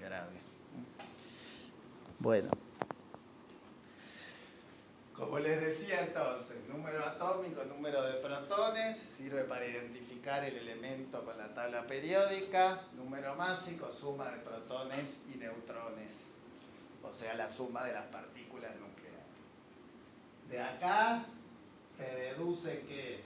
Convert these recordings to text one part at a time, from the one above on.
grave. Bueno. Como les decía entonces, número atómico, número de protones, sirve para identificar el elemento con la tabla periódica. Número másico, suma de protones y neutrones, o sea, la suma de las partículas nucleares. De acá se deduce que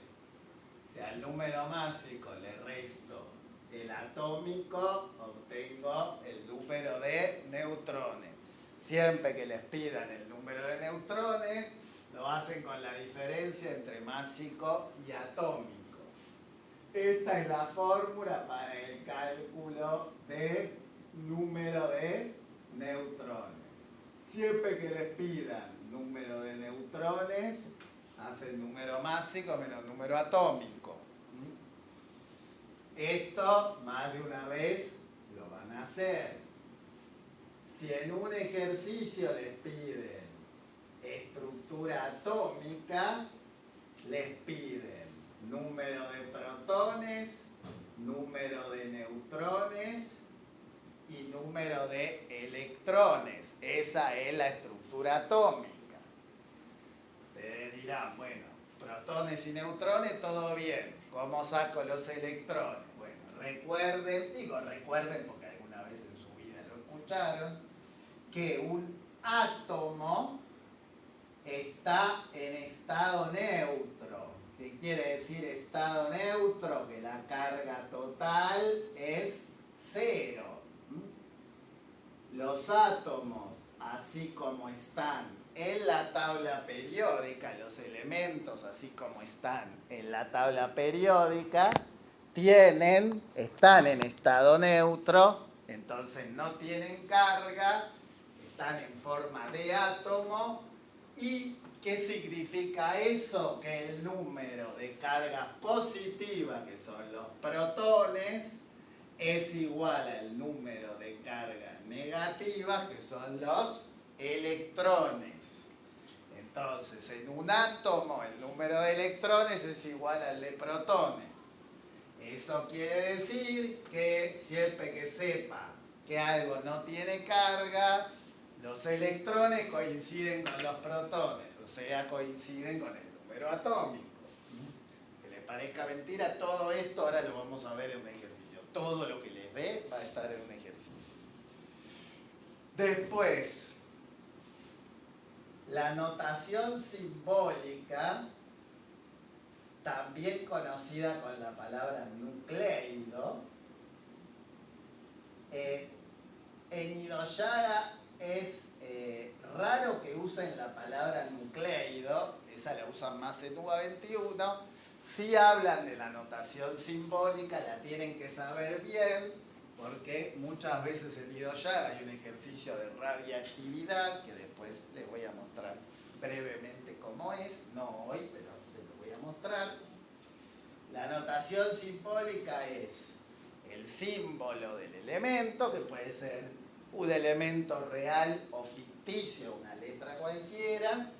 si al número másico le resto el atómico, obtengo el número de neutrones. Siempre que les pidan el número de neutrones, lo hacen con la diferencia entre másico y atómico. Esta es la fórmula para el cálculo de número de neutrones. Siempre que les pidan número de neutrones, hacen número másico menos número atómico. Esto más de una vez lo van a hacer. Si en un ejercicio les piden estructura atómica, les piden número de protones, número de neutrones y número de electrones. Esa es la estructura atómica. Ustedes dirán, bueno, protones y neutrones, todo bien. ¿Cómo saco los electrones? Bueno, recuerden porque alguna vez en su vida lo escucharon, que un átomo está en estado neutro. ¿Qué quiere decir estado neutro? Que la carga total es cero. Los átomos, así como están en la tabla periódica, los elementos, así como están en la tabla periódica, están en estado neutro, entonces no tienen carga, están en forma de átomo. ¿Y qué significa eso? Que el número de cargas positivas, que son los protones, es igual al número de cargas negativas, que son los electrones. Entonces, en un átomo el número de electrones es igual al de protones. Eso quiere decir que siempre que sepa que algo no tiene carga, los electrones coinciden con los protones, o sea, coinciden con el número atómico. Que les parezca mentira, todo esto ahora lo vamos a ver en un ejercicio. Todo lo que les dé va a estar en un ejercicio. Después, la notación simbólica, también conocida con la palabra nucleido, en Hinoyara es raro que usen la palabra nucleido, esa la usan más en UBA 21. Si hablan de la notación simbólica, la tienen que saber bien, porque muchas veces en Hinoyara hay un ejercicio de radiactividad, que después les voy a mostrar brevemente cómo es, no hoy, pero se lo voy a mostrar. La notación simbólica es el símbolo del elemento, que puede ser un elemento real o ficticio, una letra cualquiera,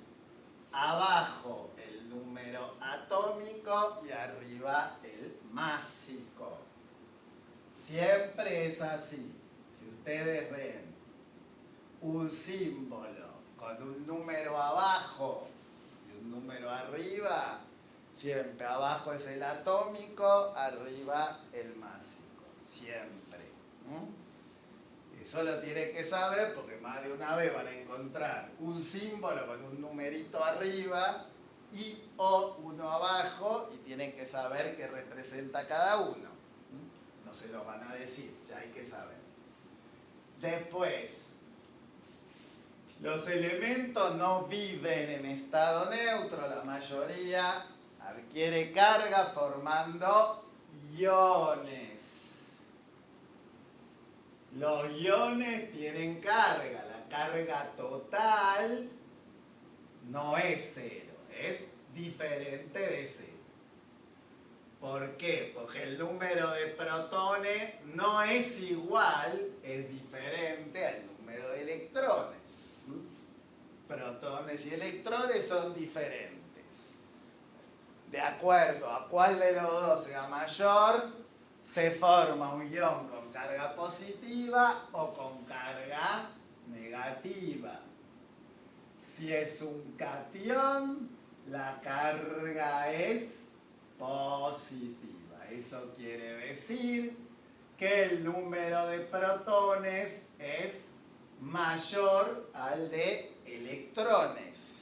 abajo el número atómico y arriba el másico. Siempre es así. Si ustedes ven un símbolo con un número abajo y un número arriba, siempre abajo es el atómico, arriba el másico. Siempre. Eso lo tienen que saber porque más de una vez van a encontrar un símbolo con un numerito arriba y o uno abajo y tienen que saber qué representa cada uno. No se lo van a decir, ya hay que saber. Después, los elementos no viven en estado neutro, la mayoría adquiere carga formando iones. Los iones tienen carga, la carga total no es cero, es diferente de cero. ¿Por qué? Porque el número de protones no es igual, es diferente al número de electrones. Protones y electrones son diferentes. De acuerdo a cuál de los dos sea mayor, se forma un ion con carga positiva o con carga negativa. Si es un catión, la carga es positiva. Eso quiere decir que el número de protones es mayor al de electrones.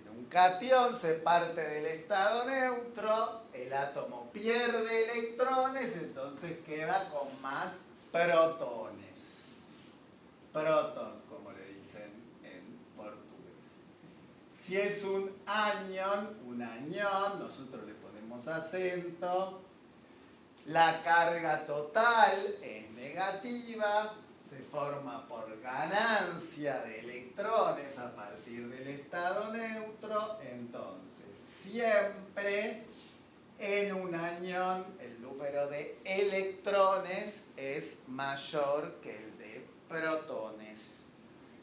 En un catión se parte del estado neutro, el átomo pierde electrones, entonces queda con más protones. Protons, como le dicen en portugués. Si es un anión, nosotros le ponemos acento. La carga total es negativa, se forma por ganancia de electrones a partir del estado neutro, entonces siempre en un anión el número de electrones es mayor que el de protones.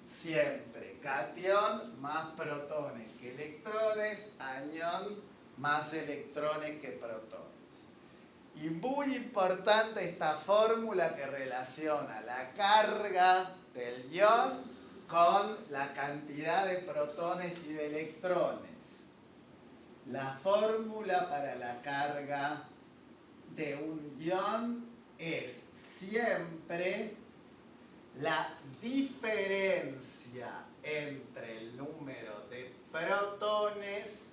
Siempre catión más protones que electrones, anión más electrones que protones. Y muy importante esta fórmula que relaciona la carga del ion con la cantidad de protones y de electrones. La fórmula para la carga de un ion es siempre la diferencia entre el número de protones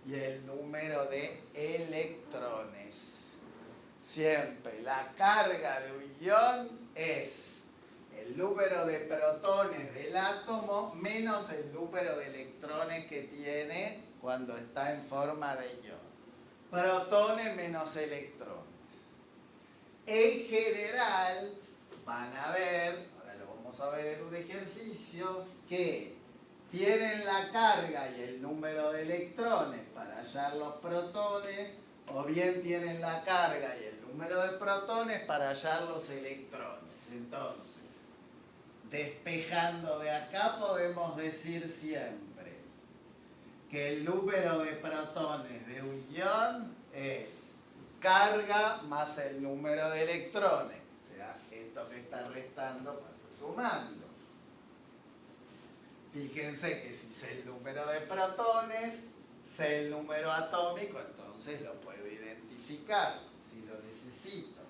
y el número de electrones. Siempre la carga de un ion es el número de protones del átomo menos el número de electrones que tiene cuando está en forma de ion. Protones menos electrones. En general, van a ver, ahora lo vamos a ver en un ejercicio, que tienen la carga y el número de electrones para hallar los protones, o bien tienen la carga y el número de protones para hallar los electrones. Entonces, despejando de acá podemos decir siempre que el número de protones de un ion es carga más el número de electrones. O sea, esto que está restando pasa sumando. Fíjense que si sé el número de protones, sé el número atómico, entonces lo puedo identificar si lo necesito.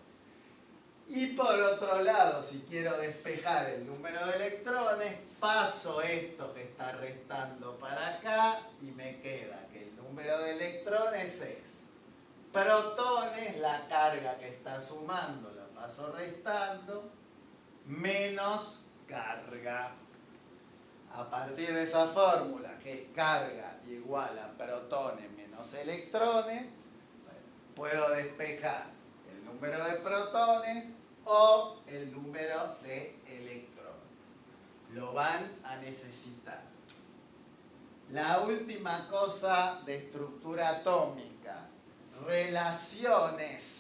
Y por otro lado, si quiero despejar el número de electrones, paso esto que está restando para acá y me queda que el número de electrones es protones, la carga que está sumando la paso restando, menos carga. A partir de esa fórmula, que es carga igual a protones menos electrones, puedo despejar el número de protones o el número de electrones. Lo van a necesitar. La última cosa de estructura atómica, relaciones.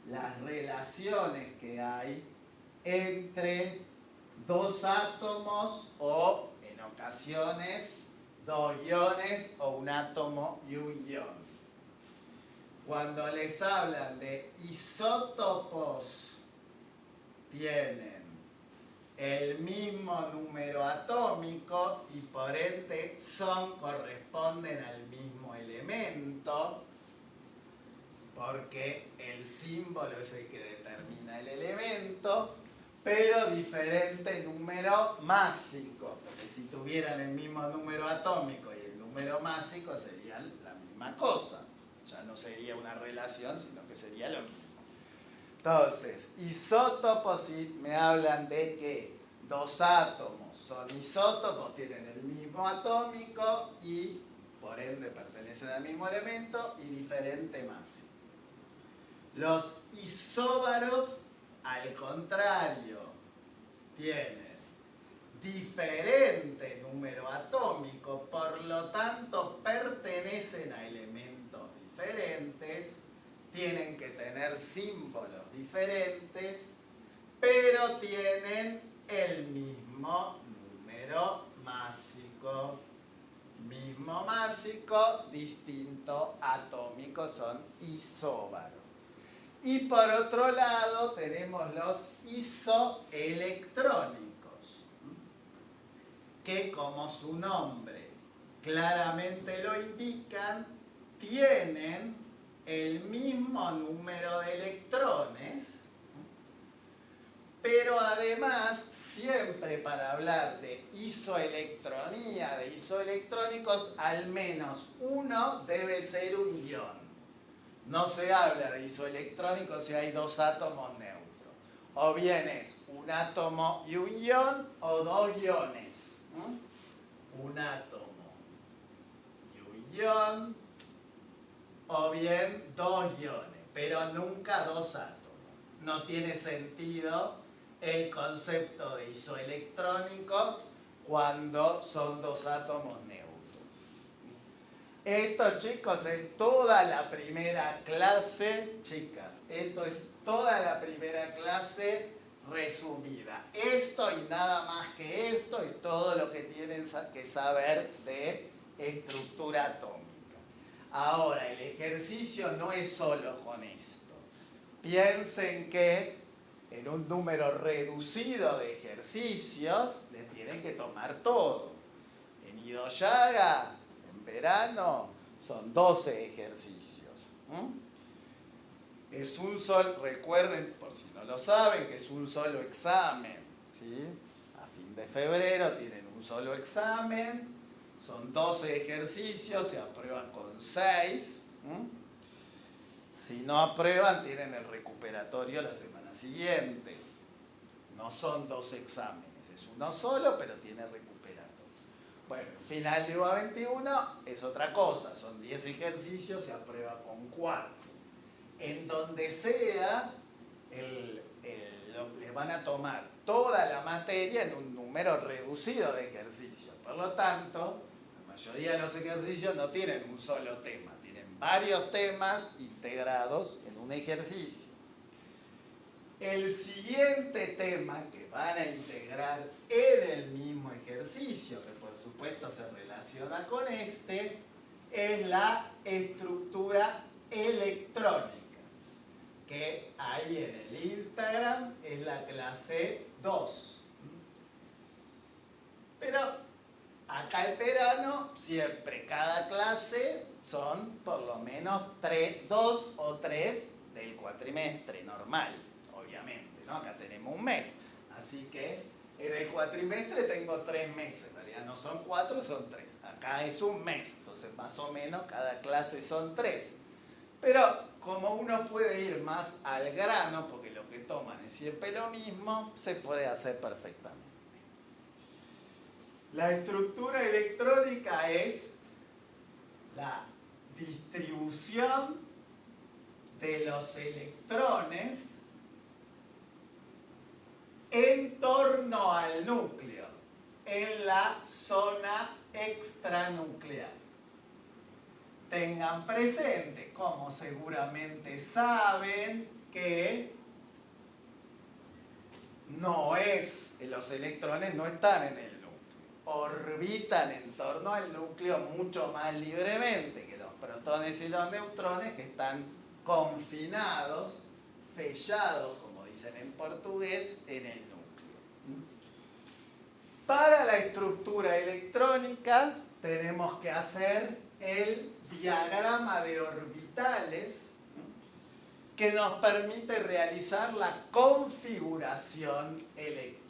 Las relaciones que hay entre dos átomos o, en ocasiones, dos iones o un átomo y un ion. Cuando les hablan de isótopos, tienen el mismo número atómico y por ende corresponden al mismo elemento, porque el símbolo es el que determina el elemento, pero diferente número másico, porque si tuvieran el mismo número atómico y el número másico serían la misma cosa. Ya no sería una relación, sino que sería lo mismo. Entonces, isótopos, si me hablan de que dos átomos son isótopos, tienen el mismo atómico y por ende pertenecen al mismo elemento y diferente másico. Los isóbaros, al contrario, tienen diferente número atómico, por lo tanto pertenecen a elementos diferentes, tienen que tener símbolos diferentes, pero tienen el mismo número másico. Mismo másico, distinto atómico, son isóbaros. Y por otro lado tenemos los isoelectrónicos, que como su nombre claramente lo indican, tienen el mismo número de electrones, pero además, siempre para hablar de isoelectronía, de isoelectrónicos, al menos uno debe ser un ion. No se habla de isoelectrónicos si hay dos átomos neutros. O bien es un átomo y un ion, o dos iones. Un átomo y un ion, o bien dos iones, pero nunca dos átomos. No tiene sentido el concepto de isoelectrónico cuando son dos átomos neutros. Esto, chicos, es toda la primera clase, chicas, esto es toda la primera clase resumida. Esto y nada más que esto es todo lo que tienen que saber de estructura atómica. Ahora, el ejercicio no es solo con esto. Piensen que en un número reducido de ejercicios les tienen que tomar todo. En Idoyaga, en verano, son 12 ejercicios. Es un solo, recuerden, por si no lo saben, que es un solo examen. ¿Sí? A fin de febrero tienen un solo examen, son 12 ejercicios, se aprueban con 6. Si no aprueban, tienen el recuperatorio la semana siguiente. No son 2 exámenes, es uno solo, pero tiene recuperatorio. Bueno, final de UA 21 es otra cosa, son 10 ejercicios, se aprueba con 4. En donde sea, les van a tomar toda la materia en un número reducido de ejercicios. Por lo tanto, la mayoría de los ejercicios no tienen un solo tema, tienen varios temas integrados en un ejercicio. El siguiente tema que van a integrar en el mismo ejercicio, que por supuesto se relaciona con este, es la estructura electrónica, que ahí en el Instagram es la clase 2. Pero acá en verano, siempre cada clase son por lo menos 2 o 3 del cuatrimestre normal, obviamente, ¿no? Acá tenemos un mes, así que en el cuatrimestre tengo 3 meses, en realidad no son 4, son 3. Acá es un mes, entonces más o menos cada clase son 3. Pero como uno puede ir más al grano, porque lo que toman es siempre lo mismo, se puede hacer perfectamente. La estructura electrónica es la distribución de los electrones en torno al núcleo, en la zona extranuclear. Tengan presente, como seguramente saben, que los electrones no están en el núcleo, orbitan en torno al núcleo mucho más libremente que los protones y los neutrones, que están confinados, fechados, como dicen en portugués, en el núcleo. Para la estructura electrónica tenemos que hacer el diagrama de orbitales que nos permite realizar la configuración electrónica.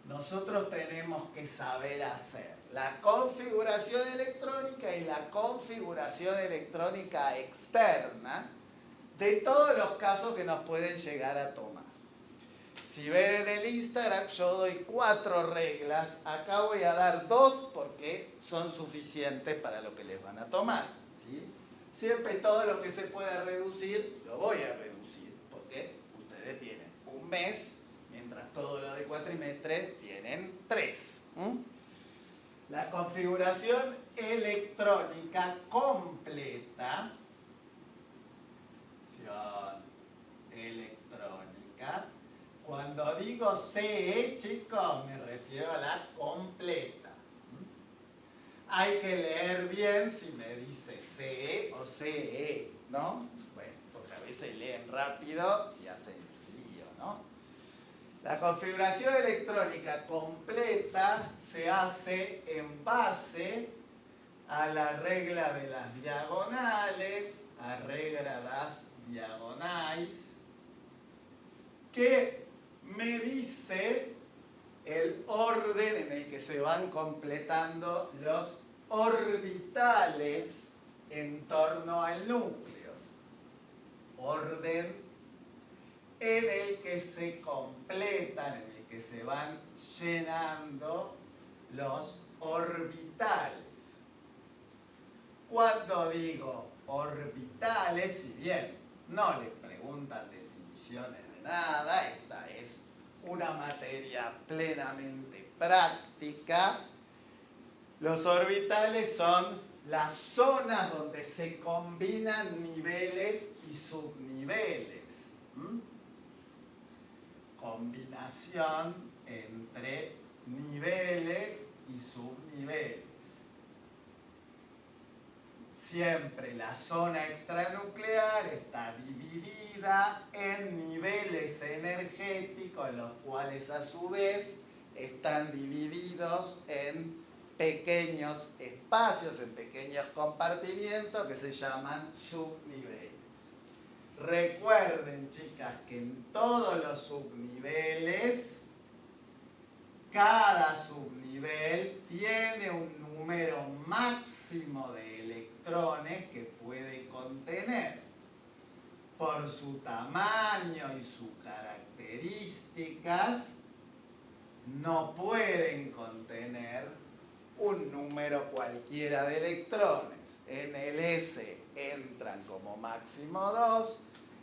Nosotros tenemos que saber hacer la configuración electrónica y la configuración electrónica externa de todos los casos que nos pueden llegar a tomar. Si ven en el Instagram, yo doy 4 reglas. Acá voy a dar 2 porque son suficientes para lo que les van a tomar, ¿sí? Siempre todo lo que se pueda reducir, lo voy a reducir, porque ustedes tienen un mes, mientras todo lo de cuatrimestre tienen 3. La configuración electrónica completa, electrónica, cuando digo CE, chicos, me refiero a la completa. Hay que leer bien si me dice CE o CE, ¿no? Bueno, porque a veces se leen rápido y hacen lío, ¿no? La configuración electrónica completa se hace en base a la regla de las diagonales, a regla das diagonais, que me dice el orden en el que se van completando los orbitales en torno al núcleo. Orden en el que se completan, en el que se van llenando los orbitales. Cuando digo orbitales, si bien no les preguntan definiciones de nada, esta es una materia plenamente práctica, los orbitales son las zonas donde se combinan niveles y subniveles. Combinación entre niveles y subniveles. Siempre la zona extranuclear está dividida en niveles energéticos, los cuales a su vez están divididos en pequeños espacios, en pequeños compartimientos que se llaman subniveles. Recuerden, chicas, que en todos los subniveles, cada subnivel tiene un número máximo de electrones que puede contener. Por su tamaño y sus características, no pueden contener un número cualquiera de electrones. En el S entran como máximo 2,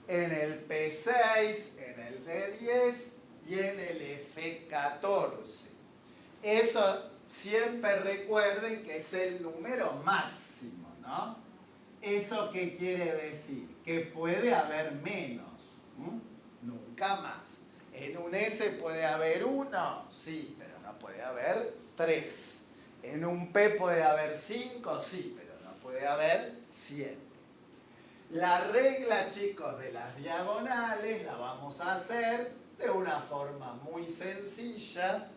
en el P6, en el D10 y en el F14. Eso siempre recuerden que es el número máximo, ¿no? ¿Eso qué quiere decir? Que puede haber menos, nunca más. En un S puede haber 1, sí, pero no puede haber 3. En un P puede haber 5, sí, pero no puede haber 7. La regla, chicos, de las diagonales la vamos a hacer de una forma muy sencilla.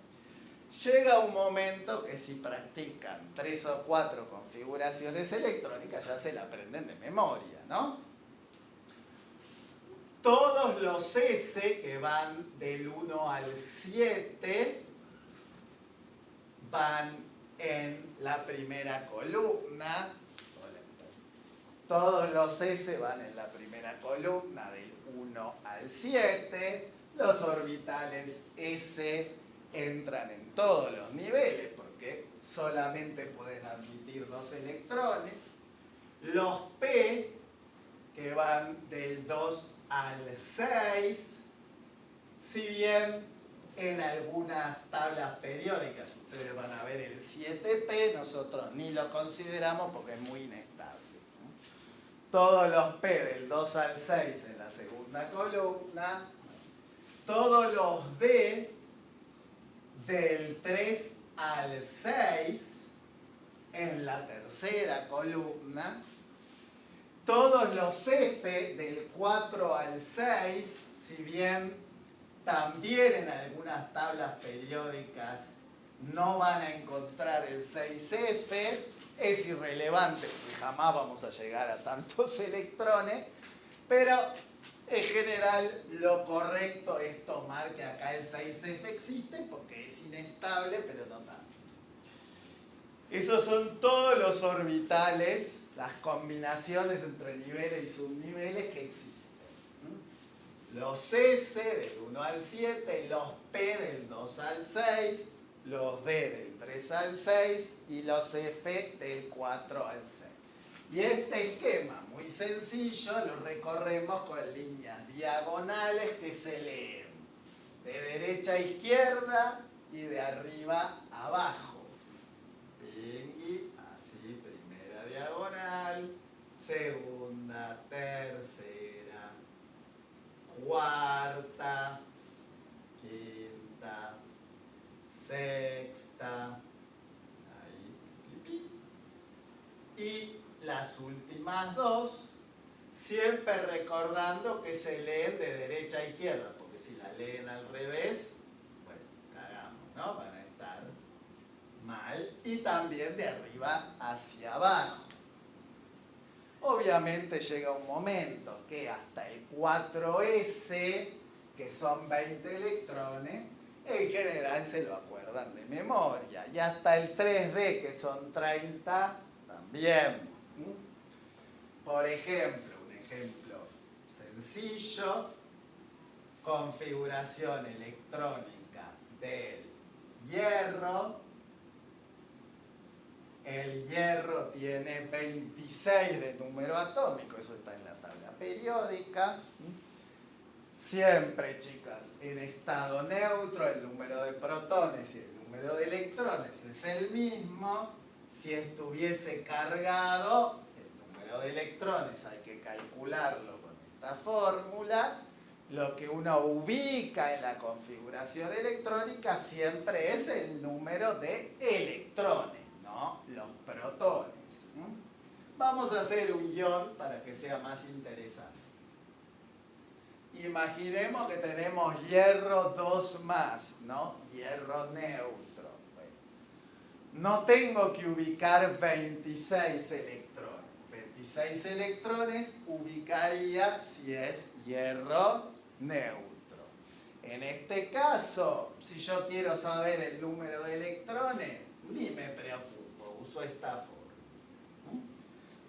Llega un momento que si practican 3 o 4 configuraciones electrónicas ya se la aprenden de memoria, ¿no? Todos los S que van del 1 al 7 van en la primera columna. Todos los S van en la primera columna del 1 al 7. Los orbitales S entran en todos los niveles porque solamente pueden admitir 2 electrones. Los P, que van del 2 al 6, si bien en algunas tablas periódicas ustedes van a ver el 7P, nosotros ni lo consideramos porque es muy inestable. Todos los P del 2 al 6 en la segunda columna, todos los D del 3 al 6 en la tercera columna, todos los F del 4 al 6, si bien también en algunas tablas periódicas no van a encontrar el 6F, es irrelevante porque jamás vamos a llegar a tantos electrones, pero en general lo correcto es tomar que acá el 6F existe porque es inestable, pero no tanto. Esos son todos los orbitales, las combinaciones entre niveles y subniveles que existen. Los S del 1 al 7, los P del 2 al 6, los D del 3 al 6 y los F del 4 al 6. Y este esquema muy sencillo lo recorremos con líneas diagonales que se leen de derecha a izquierda y de arriba a abajo. Pingui, así, primera diagonal, segunda, tercera, cuarta, quinta, sexta, ahí, y las últimas dos Siempre recordando que se leen de derecha a izquierda, porque si la leen al revés, bueno, cagamos, ¿no? Van a estar mal. Y también de arriba hacia abajo. Obviamente llega un momento que hasta el 4S, que son 20 electrones, en general se lo acuerdan de memoria. Y hasta el 3D, que son 30, también. Por ejemplo, un ejemplo sencillo, configuración electrónica del hierro. El hierro tiene 26 de número atómico, eso está en la tabla periódica. Siempre, chicas, en estado neutro el número de protones y el número de electrones es el mismo. Si estuviese cargado, el número de electrones hay que calcularlo con esta fórmula. Lo que uno ubica en la configuración electrónica siempre es el número de electrones, no los protones. Vamos a hacer un ion para que sea más interesante. Imaginemos que tenemos hierro 2 más, ¿no? Hierro neutro. Bueno, no tengo que ubicar 26 electrones. 26 electrones ubicaría si es hierro neutro. En este caso, si yo quiero saber el número de electrones, ni me preocupo, uso esta forma.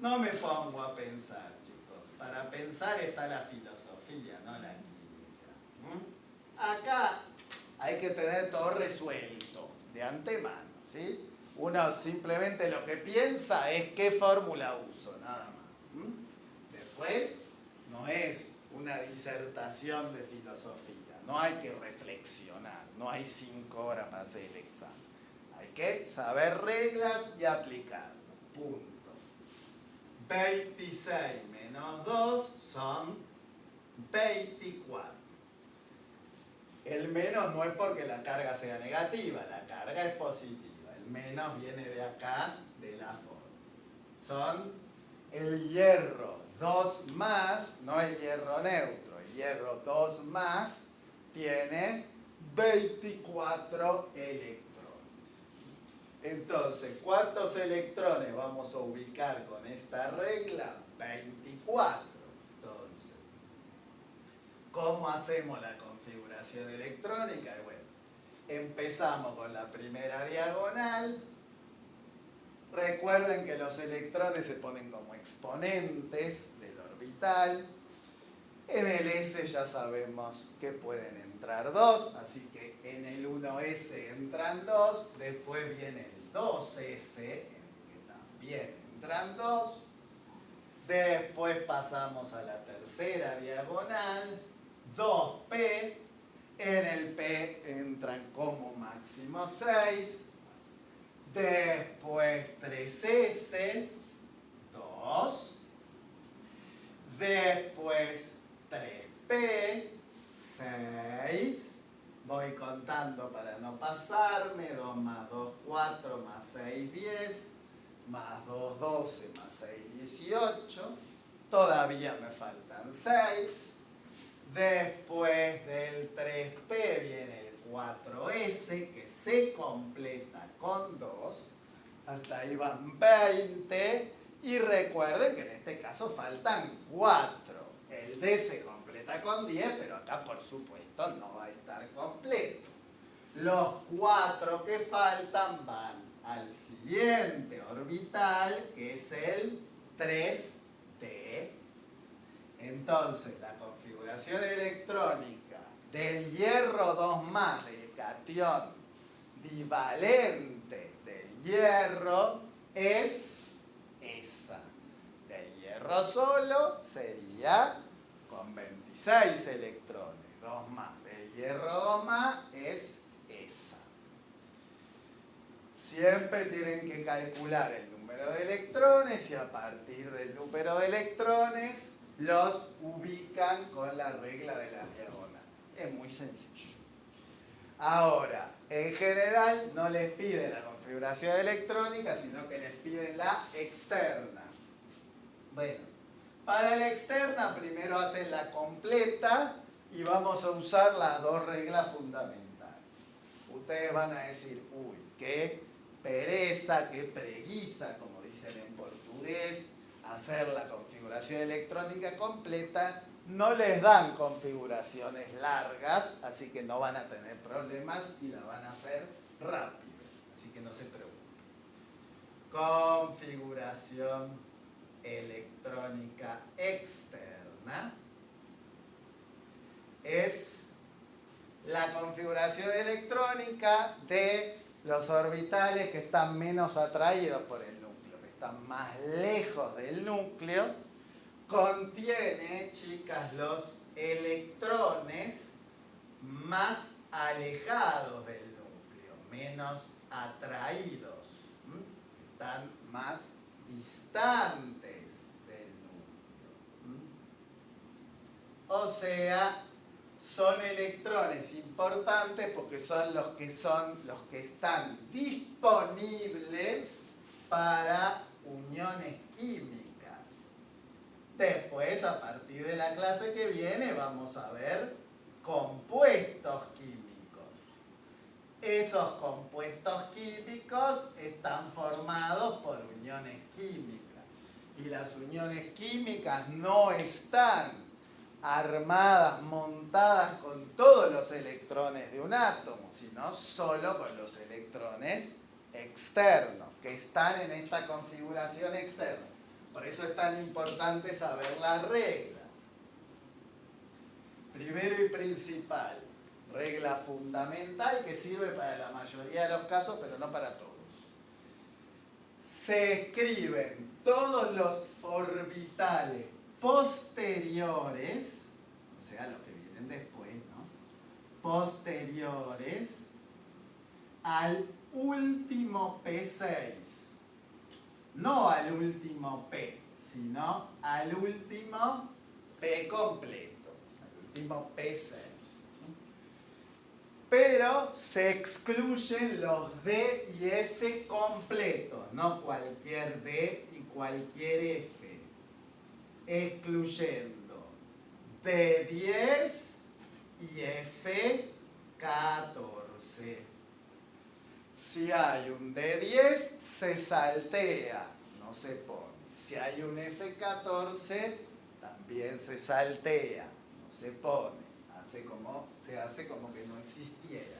No me pongo a pensar, chicos. Para pensar está la filosofía, no la química. Acá hay que tener todo resuelto de antemano, ¿sí? Uno simplemente lo que piensa es qué fórmula uso, nada más. Después, no es una disertación de filosofía, no hay que reflexionar, no hay 5 horas para hacer el examen. Hay que saber reglas y aplicarlo, punto. 26 menos 2 son 24. El menos no es porque la carga sea negativa, la carga es positiva. El menos viene de acá, de la forma. Son el hierro 2 más, no el hierro neutro, el hierro 2 más tiene 24 electrones. Entonces, ¿cuántos electrones vamos a ubicar con esta regla? 24. Entonces, ¿cómo hacemos la configuración electrónica? Bueno, empezamos con la primera diagonal. Recuerden que los electrones se ponen como exponentes del orbital. En el S ya sabemos que pueden entrar 2, así que en el 1S entran 2, después viene el 2S, en el que también entran 2, después pasamos a la tercera diagonal, 2P, en el P entran como máximo 6, después 3S, 2, después 3P, 6, voy contando para no pasarme, 2 más 2, 4, más 6, 10, más 2, 12, más 6, 18, todavía me faltan 6, después del 3P viene el 4S que se completa con 2, hasta ahí van 20, y recuerden que en este caso faltan 4. El D se completa con 10, pero acá por supuesto no va a estar completo. Los 4 que faltan van al siguiente orbital, que es el 3D. Entonces, la configuración electrónica del hierro 2 más, del catión divalente del hierro, es esa. Del hierro solo sería con 26 electrones, 2 más. Del hierro 2 más es esa. Siempre tienen que calcular el número de electrones y a partir del número de electrones los ubican con la regla de la diagonal. Es muy sencillo. Ahora, en general no les piden la configuración electrónica, sino que les piden la externa. Bueno, Para la externa primero hacen la completa y vamos a usar las dos reglas fundamentales. Ustedes van a decir, uy, qué pereza, qué preguiza, como dicen en portugués, hacer la configuración electrónica completa. No les dan configuraciones largas, así que no van a tener problemas y la van a hacer rápido. Así que no se preocupen. Configuración electrónica externa es la configuración electrónica de los orbitales que están menos atraídos por el núcleo, que están más lejos del núcleo. Contiene, chicas, los electrones más alejados del núcleo, menos atraídos. Están más distantes del núcleo. O sea, son electrones importantes porque son los que están disponibles para uniones químicas. Después, a partir de la clase que viene, vamos a ver compuestos químicos. Esos compuestos químicos están formados por uniones químicas. Y las uniones químicas no están armadas, montadas con todos los electrones de un átomo, sino solo con los electrones externos, que están en esta configuración externa. Por eso es tan importante saber las reglas. Primero y principal, regla fundamental que sirve para la mayoría de los casos, pero no para todos. Se escriben todos los orbitales posteriores, o sea, los que vienen después, ¿no? Posteriores al último P6. No al último P, sino al último P completo, al último P6. Pero se excluyen los D y F completos, no cualquier D y cualquier F. Excluyendo D10 y F14. Si hay un D10, se saltea, no se pone. Si hay un F14, también se saltea, no se pone. Se hace como que no existiera.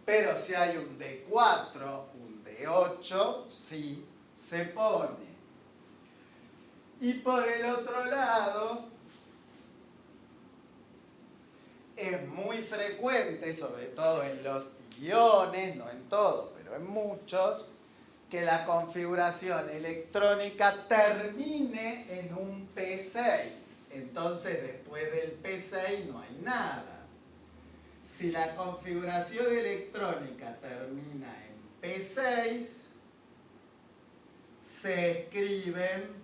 Pero si hay un D4, un D8, sí se pone. Y por el otro lado, es muy frecuente, sobre todo en los iones, no en todos, pero en muchos, que la configuración electrónica termine en un P6. Entonces, después del P6 no hay nada. Si la configuración electrónica termina en P6, se escriben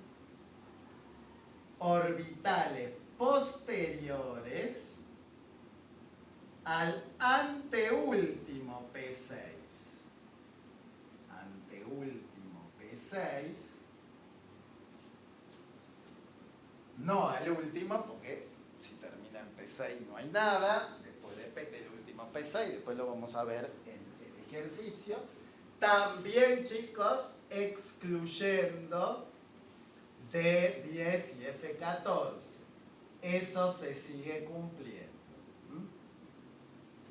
orbitales posteriores al anteúltimo P6. Anteúltimo P6. No al último, porque si termina en P6 no hay nada. Después del último P6, después lo vamos a ver en el ejercicio. También, chicos, excluyendo D10 y F14. Eso se sigue cumpliendo.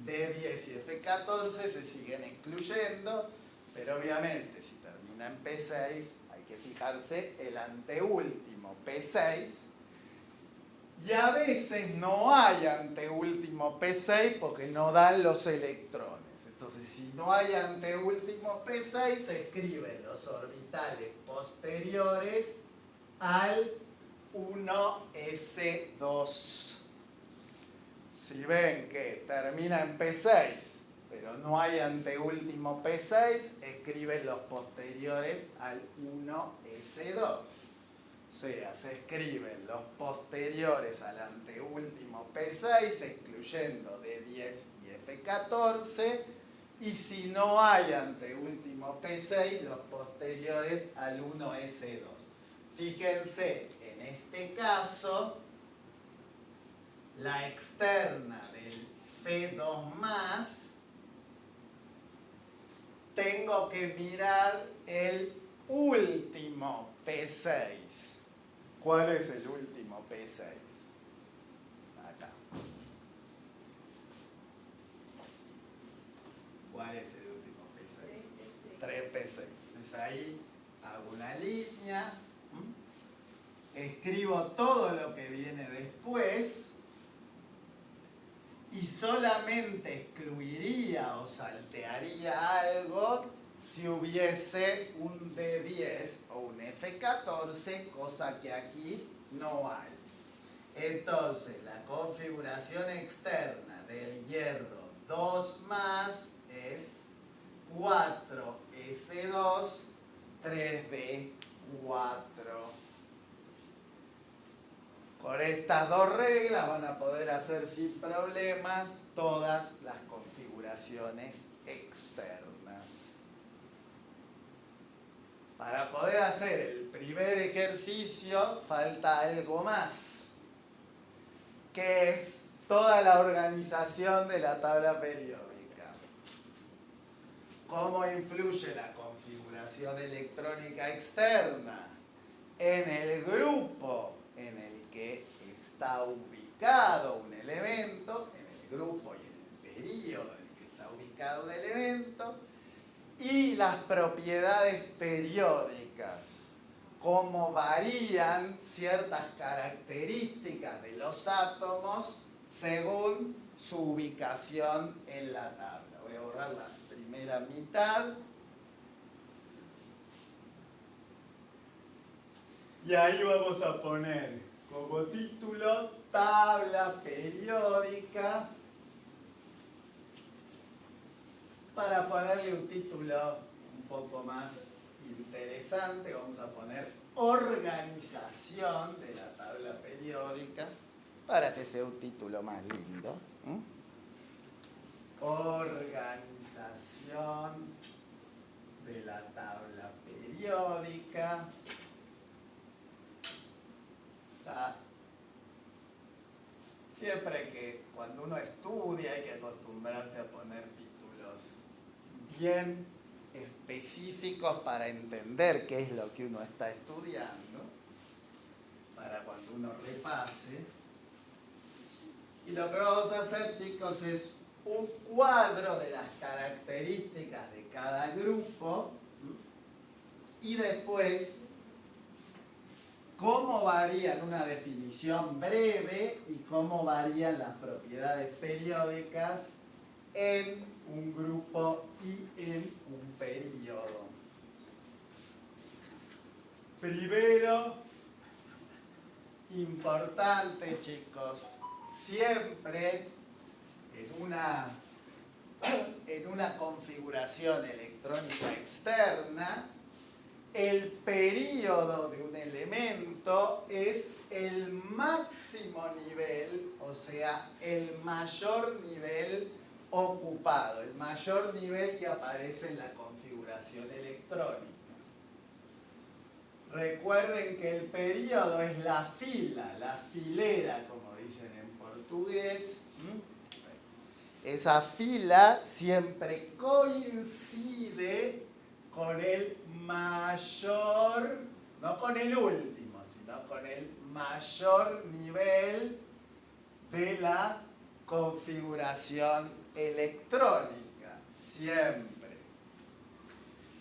D10 y F14 se siguen excluyendo, pero obviamente si termina en P6 hay que fijarse el anteúltimo P6. Y a veces no hay anteúltimo P6 porque no dan los electrones. Entonces, si no hay anteúltimo P6, se escriben los orbitales posteriores al 1s2. Si ven que termina en P6, pero no hay anteúltimo P6, escriben los posteriores al 1s2. O sea, se escriben los posteriores al anteúltimo P6, excluyendo D10 y F14, y si no hay anteúltimo P6, los posteriores al 1s2. Fíjense, en En este caso, la externa del F2+, tengo que mirar el último P6. ¿Cuál es el último P6? Acá. ¿Cuál es el último P6? 3P6. Entonces ahí hago una línea, escribo todo lo que viene después y solamente excluiría o saltearía algo si hubiese un D10 o un F14, cosa que aquí no hay. Entonces, la configuración externa del hierro 2+ es 4S2 3B4. Con estas dos reglas van a poder hacer sin problemas todas las configuraciones externas. Para poder hacer el primer ejercicio falta algo más, que es toda la organización de la tabla periódica. ¿Cómo influye la configuración electrónica externa en el grupo en el que está ubicado un elemento, en el grupo y en el periodo en el que está ubicado un elemento, y las propiedades periódicas, cómo varían ciertas características de los átomos según su ubicación en la tabla? Voy a borrar la primera mitad. Y ahí vamos a poner como título tabla periódica. Para ponerle un título un poco más interesante, vamos a poner organización de la tabla periódica, para que sea un título más lindo. Organización de la tabla periódica. Siempre que cuando uno estudia hay que acostumbrarse a poner títulos bien específicos para entender qué es lo que uno está estudiando, para cuando uno repase. Y lo que vamos a hacer, chicos, es un cuadro de las características de cada grupo y después cómo varían, una definición breve, y cómo varían las propiedades periódicas en un grupo y en un periodo. Primero, importante, chicos, siempre en una configuración electrónica externa, el período de un elemento es el máximo nivel, o sea, el mayor nivel ocupado, el mayor nivel que aparece en la configuración electrónica. Recuerden que el período es la fila, la filera, como dicen en portugués. Esa fila siempre coincide con el mayor, no con el último, sino con el mayor nivel de la configuración electrónica, siempre.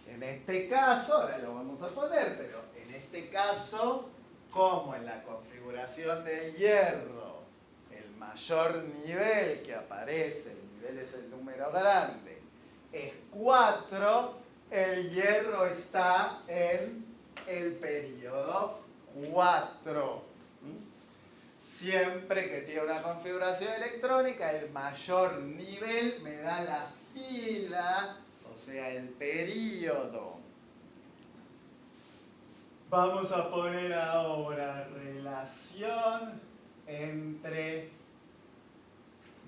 En este caso, ahora lo vamos a poner, pero en este caso, como en la configuración del hierro, el mayor nivel que aparece, el nivel es el número grande, es 4, el hierro está en el periodo 4. Siempre que tiene una configuración electrónica, el mayor nivel me da la fila, o sea, el período. Vamos a poner ahora relación entre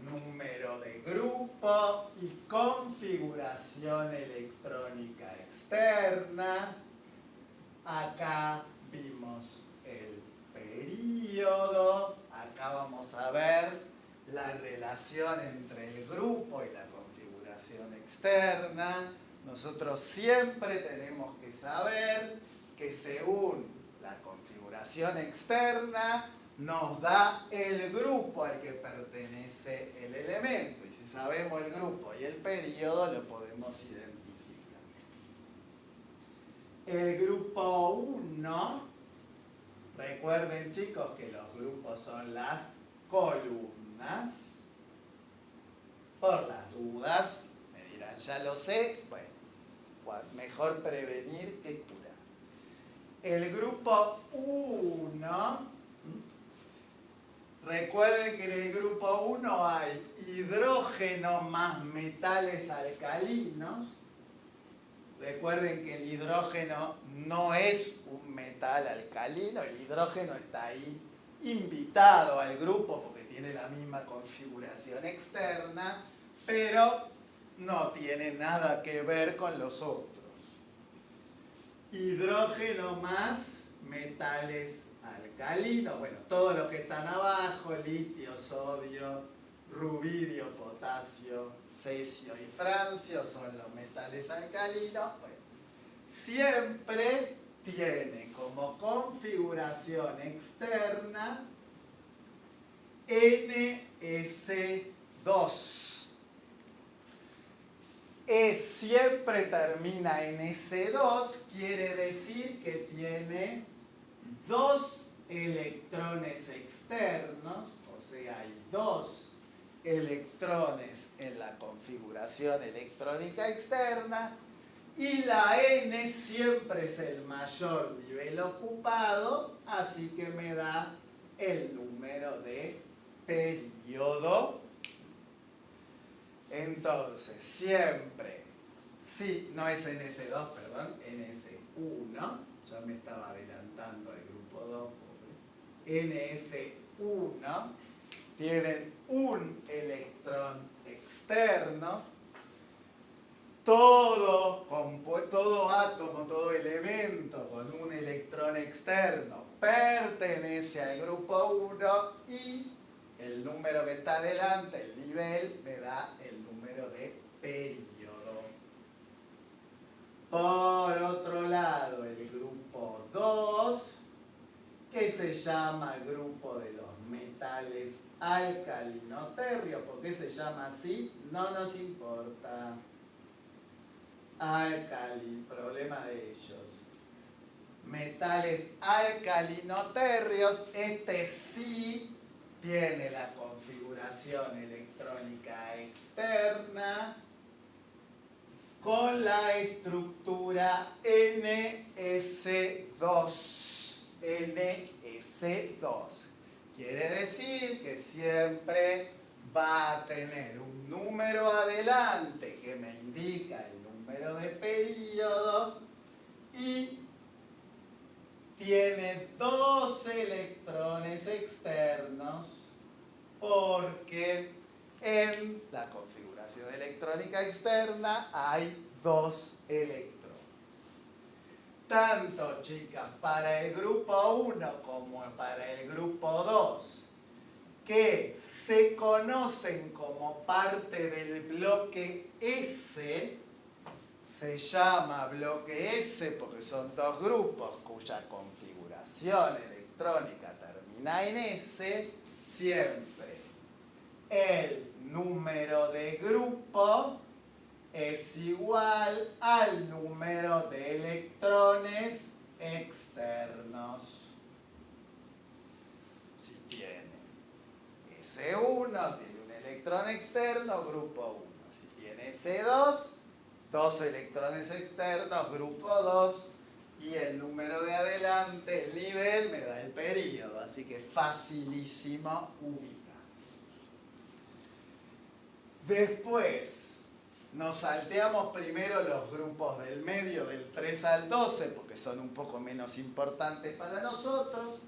número de grupo y configuración electrónica externa. Acá vimos el periodo. Acá vamos a ver la relación entre el grupo y la configuración externa. Nosotros siempre tenemos que saber que según la configuración externa nos da el grupo al que pertenece el elemento. Y si sabemos el grupo y el periodo, lo podemos identificar. El grupo 1, recuerden chicos que los grupos son las columnas. Por las dudas, me dirán, ya lo sé, bueno, mejor prevenir que curar. El grupo 1, recuerden que en el grupo 1 hay hidrógeno más metales alcalinos. Recuerden que el hidrógeno no es un metal alcalino, el hidrógeno está ahí invitado al grupo porque tiene la misma configuración externa, pero no tiene nada que ver con los otros. Hidrógeno más metales alcalinos, bueno, todos los que están abajo, litio, sodio, rubidio, potasio, cesio y francio son los metales alcalinos. Bueno, siempre tiene como configuración externa NS2. Siempre termina en S2, quiere decir que tiene dos electrones externos, o sea, hay dos electrones en la configuración electrónica externa, y la N siempre es el mayor nivel ocupado, así que me da el número de periodo. Entonces, siempre, sí, no es NS2, perdón, NS1, ya me estaba adelantando al grupo 2, pobre. NS1 tienen un electrón externo. Todo átomo, todo elemento con un electrón externo pertenece al grupo 1 y el número que está adelante, el nivel, me da el número de periodo. Por otro lado, el grupo 2, que se llama el grupo de los metales alcalinoterrios. ¿Por qué se llama así? No nos importa. Problema de ellos. Metales alcalinoterrios, este sí tiene la configuración electrónica externa con la estructura NS2. NS2. Quiere decir que siempre va a tener un número adelante que me indica el número de periodo y tiene dos electrones externos porque en la configuración electrónica externa hay dos electrones. Tanto, chicas, para el grupo 1 como para el grupo 2, que se conocen como parte del bloque S, se llama bloque S porque son dos grupos cuya configuración electrónica termina en S, siempre el número de grupo es igual al número de electrones externos. Si tiene S1, tiene un electrón externo, grupo 1. Si tiene S2, dos electrones externos, grupo 2, y el número de adelante, el nivel, me da el periodo. Así que facilísimo ubicar. Después, nos salteamos primero los grupos del medio, del 3 al 12, porque son un poco menos importantes para nosotros.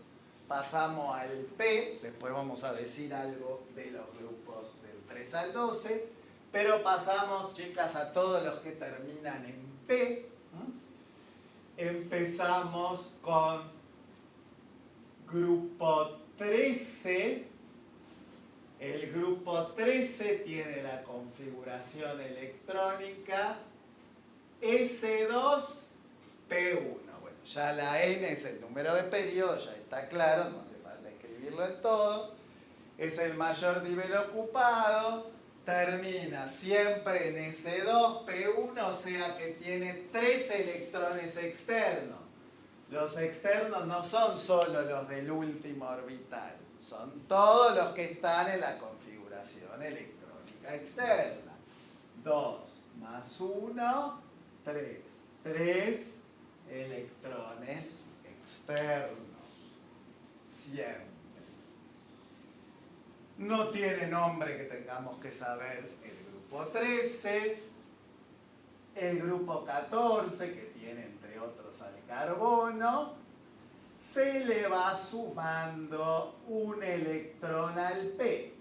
Pasamos al P, después vamos a decir algo de los grupos del 3 al 12, pero pasamos, chicas, a todos los que terminan en P. Empezamos con grupo 13, el grupo 13 tiene la configuración electrónica S2P1. Bueno, ya la N es el número de periodo, ya está claro, no hace falta escribirlo en todo. Es el mayor nivel ocupado, termina siempre en S2P1, o sea que tiene 3 electrones externos. Los externos no son solo los del último orbital, son todos los que están en la configuración electrónica externa. 2 más 1, 3. 3 electrones externos. Siempre. No tiene nombre que tengamos que saber el grupo 13, el grupo 14, que tiene entre otros al carbono, se le va sumando un electrón al P.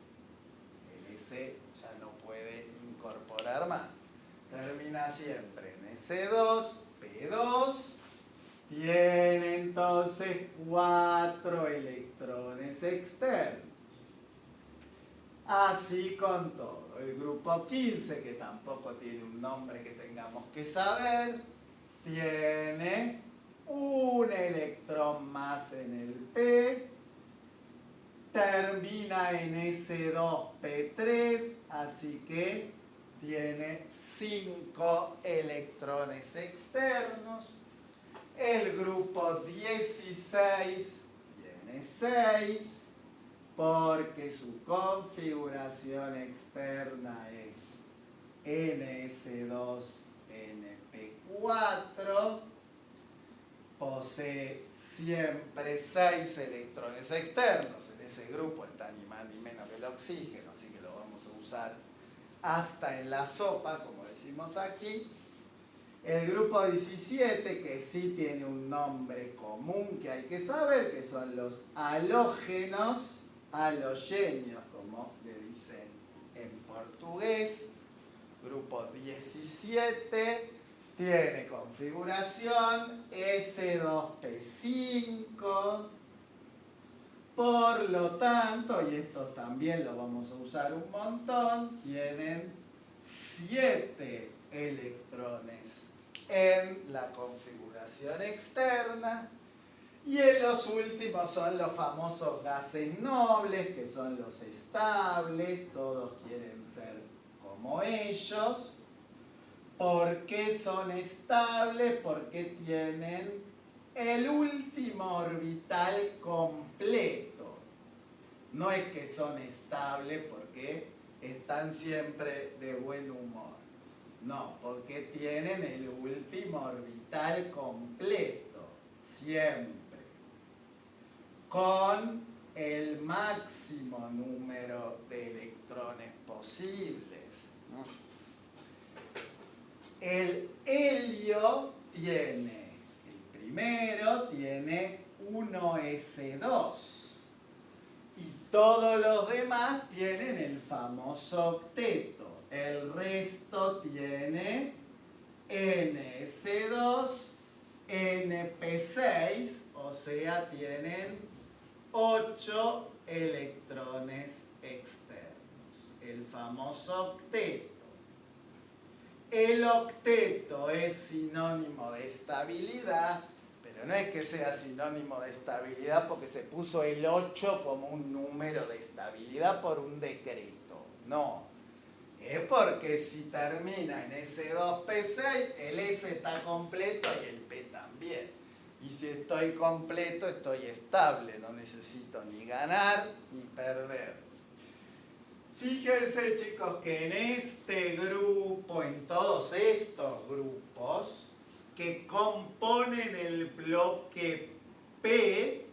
El S ya no puede incorporar más. Termina siempre en S2, P2, tiene entonces 4 electrones externos. Así con todo. El grupo 15, que tampoco tiene un nombre que tengamos que saber, tiene un electrón más en el P, termina en S2P3, así que tiene 5 electrones externos. El grupo 16 tiene 6, porque su configuración externa es NS2NP4, posee siempre 6 electrones externos. En ese grupo está ni más ni menos que el oxígeno, así que lo vamos a usar hasta en la sopa, como decimos aquí. El grupo 17, que sí tiene un nombre común que hay que saber, que son los halógenos, halogéneos, como le dicen en portugués. Grupo 17 tiene configuración S2P5. Por lo tanto, y esto también lo vamos a usar un montón, tienen 7 electrones en la configuración externa. Y en los últimos son los famosos gases nobles, que son los estables, todos quieren ser como ellos. ¿Por qué son estables? Porque tienen el último orbital completo. No es que son estables porque están siempre de buen humor. No, porque tienen el último orbital completo, siempre, con el máximo número de electrones posibles. El helio tiene, el primero tiene 1s2 y todos los demás tienen el famoso octeto. El resto tiene ns2, np6, o sea, tienen 8 electrones externos, el famoso octeto. El octeto es sinónimo de estabilidad, pero no es que sea sinónimo de estabilidad porque se puso el 8 como un número de estabilidad por un decreto. No, es porque si termina en S2P6, el S está completo y el P también. Y si estoy completo, estoy estable, no necesito ni ganar ni perder. Fíjense, chicos, que en este grupo, en todos estos grupos que componen el bloque P,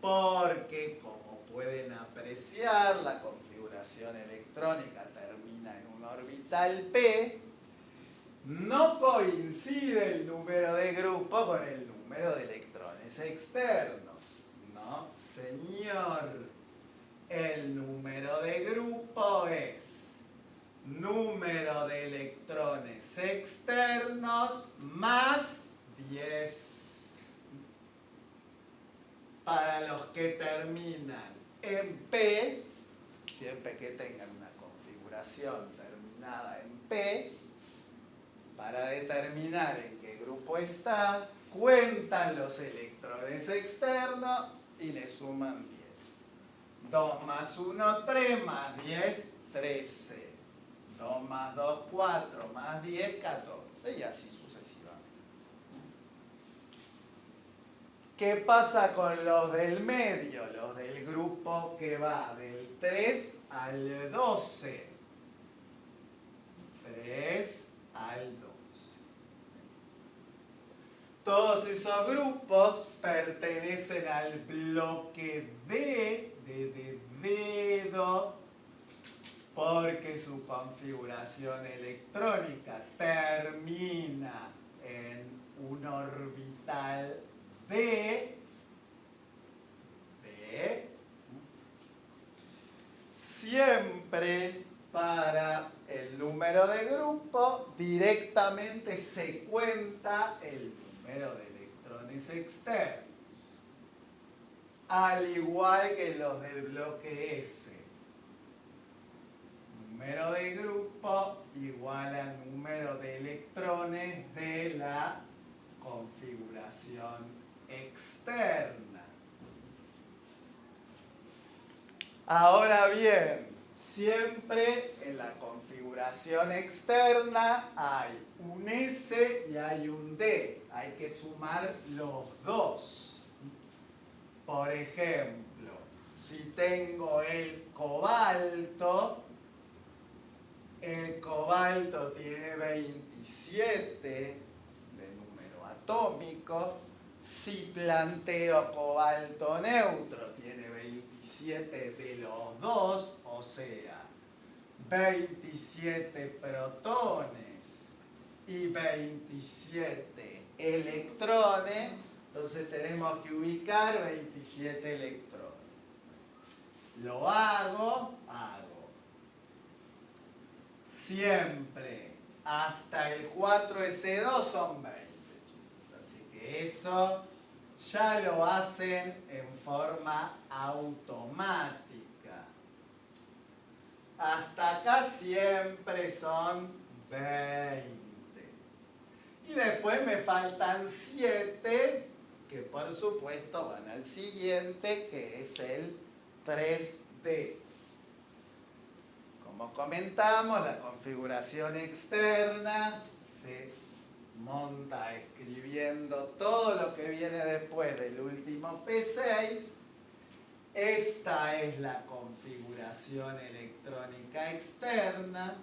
porque como pueden apreciar, la configuración electrónica termina en un orbital P, no coincide el número de grupo con el número de electrones externos. No, señor. El número de grupo es número de electrones externos más 10. para los que terminan en P, siempre que tengan una configuración terminada en P, para determinar en qué grupo está, cuentan los electrones externos y le suman 10. 2 más 1, 3, más 10, 13. 2 más 2, 4, más 10, 14, y así sucesivamente. ¿Qué pasa con los del medio? Los del grupo que va del 3 al 12. 3 al 12. Todos esos grupos pertenecen al bloque D de dedo, porque su configuración electrónica termina en un orbital D. Siempre para el número de grupo directamente se cuenta el número de electrones externos, al igual que los del bloque S. Número de grupo igual a número de electrones de la configuración externa. Ahora bien, siempre en la configuración externa hay un S y hay un D. Hay que sumar los dos. Por ejemplo, si tengo el cobalto tiene 27 de número atómico. Si planteo cobalto neutro, tiene 27 de los dos, o sea, 27 protones y 27 electrones. Entonces tenemos que ubicar 27 electrones. Lo hago. Siempre hasta el 4S2 son 20, chicos. Así que eso ya lo hacen en forma automática. Hasta acá siempre son 20. Y después me faltan 7, que por supuesto van al siguiente, que es el 3D. Como comentamos, la configuración externa se monta escribiendo todo lo que viene después del último P6. Esta es la configuración electrónica externa.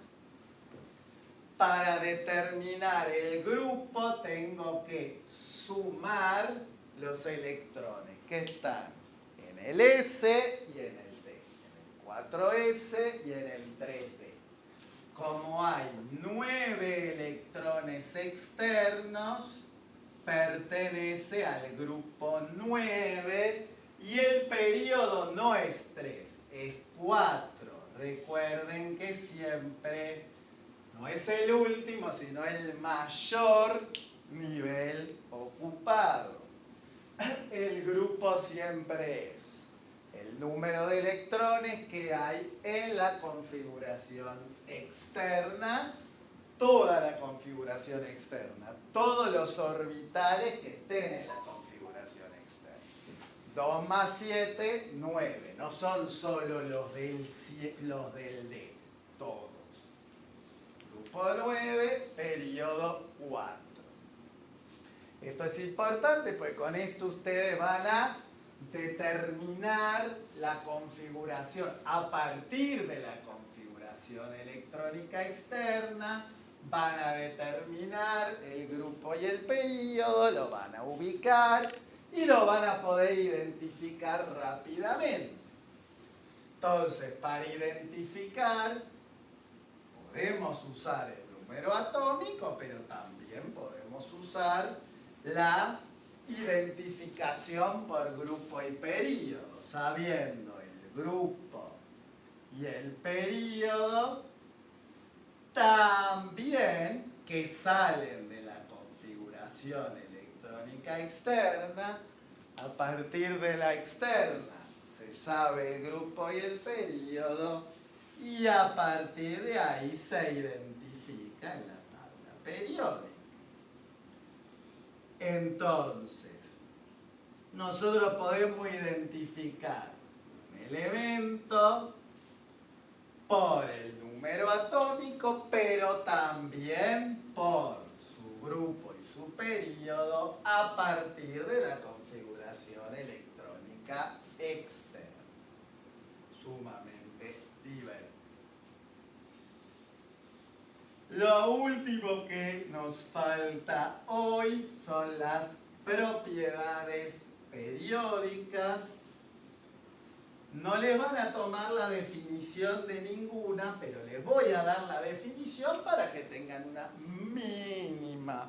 Para determinar el grupo tengo que sumar los electrones que están en el S y en el 4S y en el 3D. Como hay 9 electrones externos, pertenece al grupo 9 y el periodo no es 3, es 4. Recuerden que siempre no es el último, sino el mayor nivel ocupado. El grupo siempre es el número de electrones que hay en la configuración externa, toda la configuración externa, todos los orbitales que estén en la configuración externa. 2 más 7, 9. No son solo los del D, todos. Grupo 9, periodo 4. Esto es importante, pues con esto ustedes van a determinar la configuración. A partir de la configuración electrónica externa van a determinar el grupo y el periodo, lo van a ubicar y lo van a poder identificar rápidamente. Entonces, para identificar podemos usar el número atómico, pero también podemos usar la identificación por grupo y periodo, sabiendo el grupo y el periodo también que salen de la configuración electrónica externa, A partir de la externa se sabe el grupo y el periodo y a partir de ahí se identifica en la tabla periódica. Entonces, nosotros podemos identificar un elemento por el número atómico, pero también por su grupo y su periodo a partir de la configuración electrónica externa. Sumamente divertido. Lo último que nos falta hoy son las propiedades periódicas. No les van a tomar la definición de ninguna, pero les voy a dar la definición para que tengan una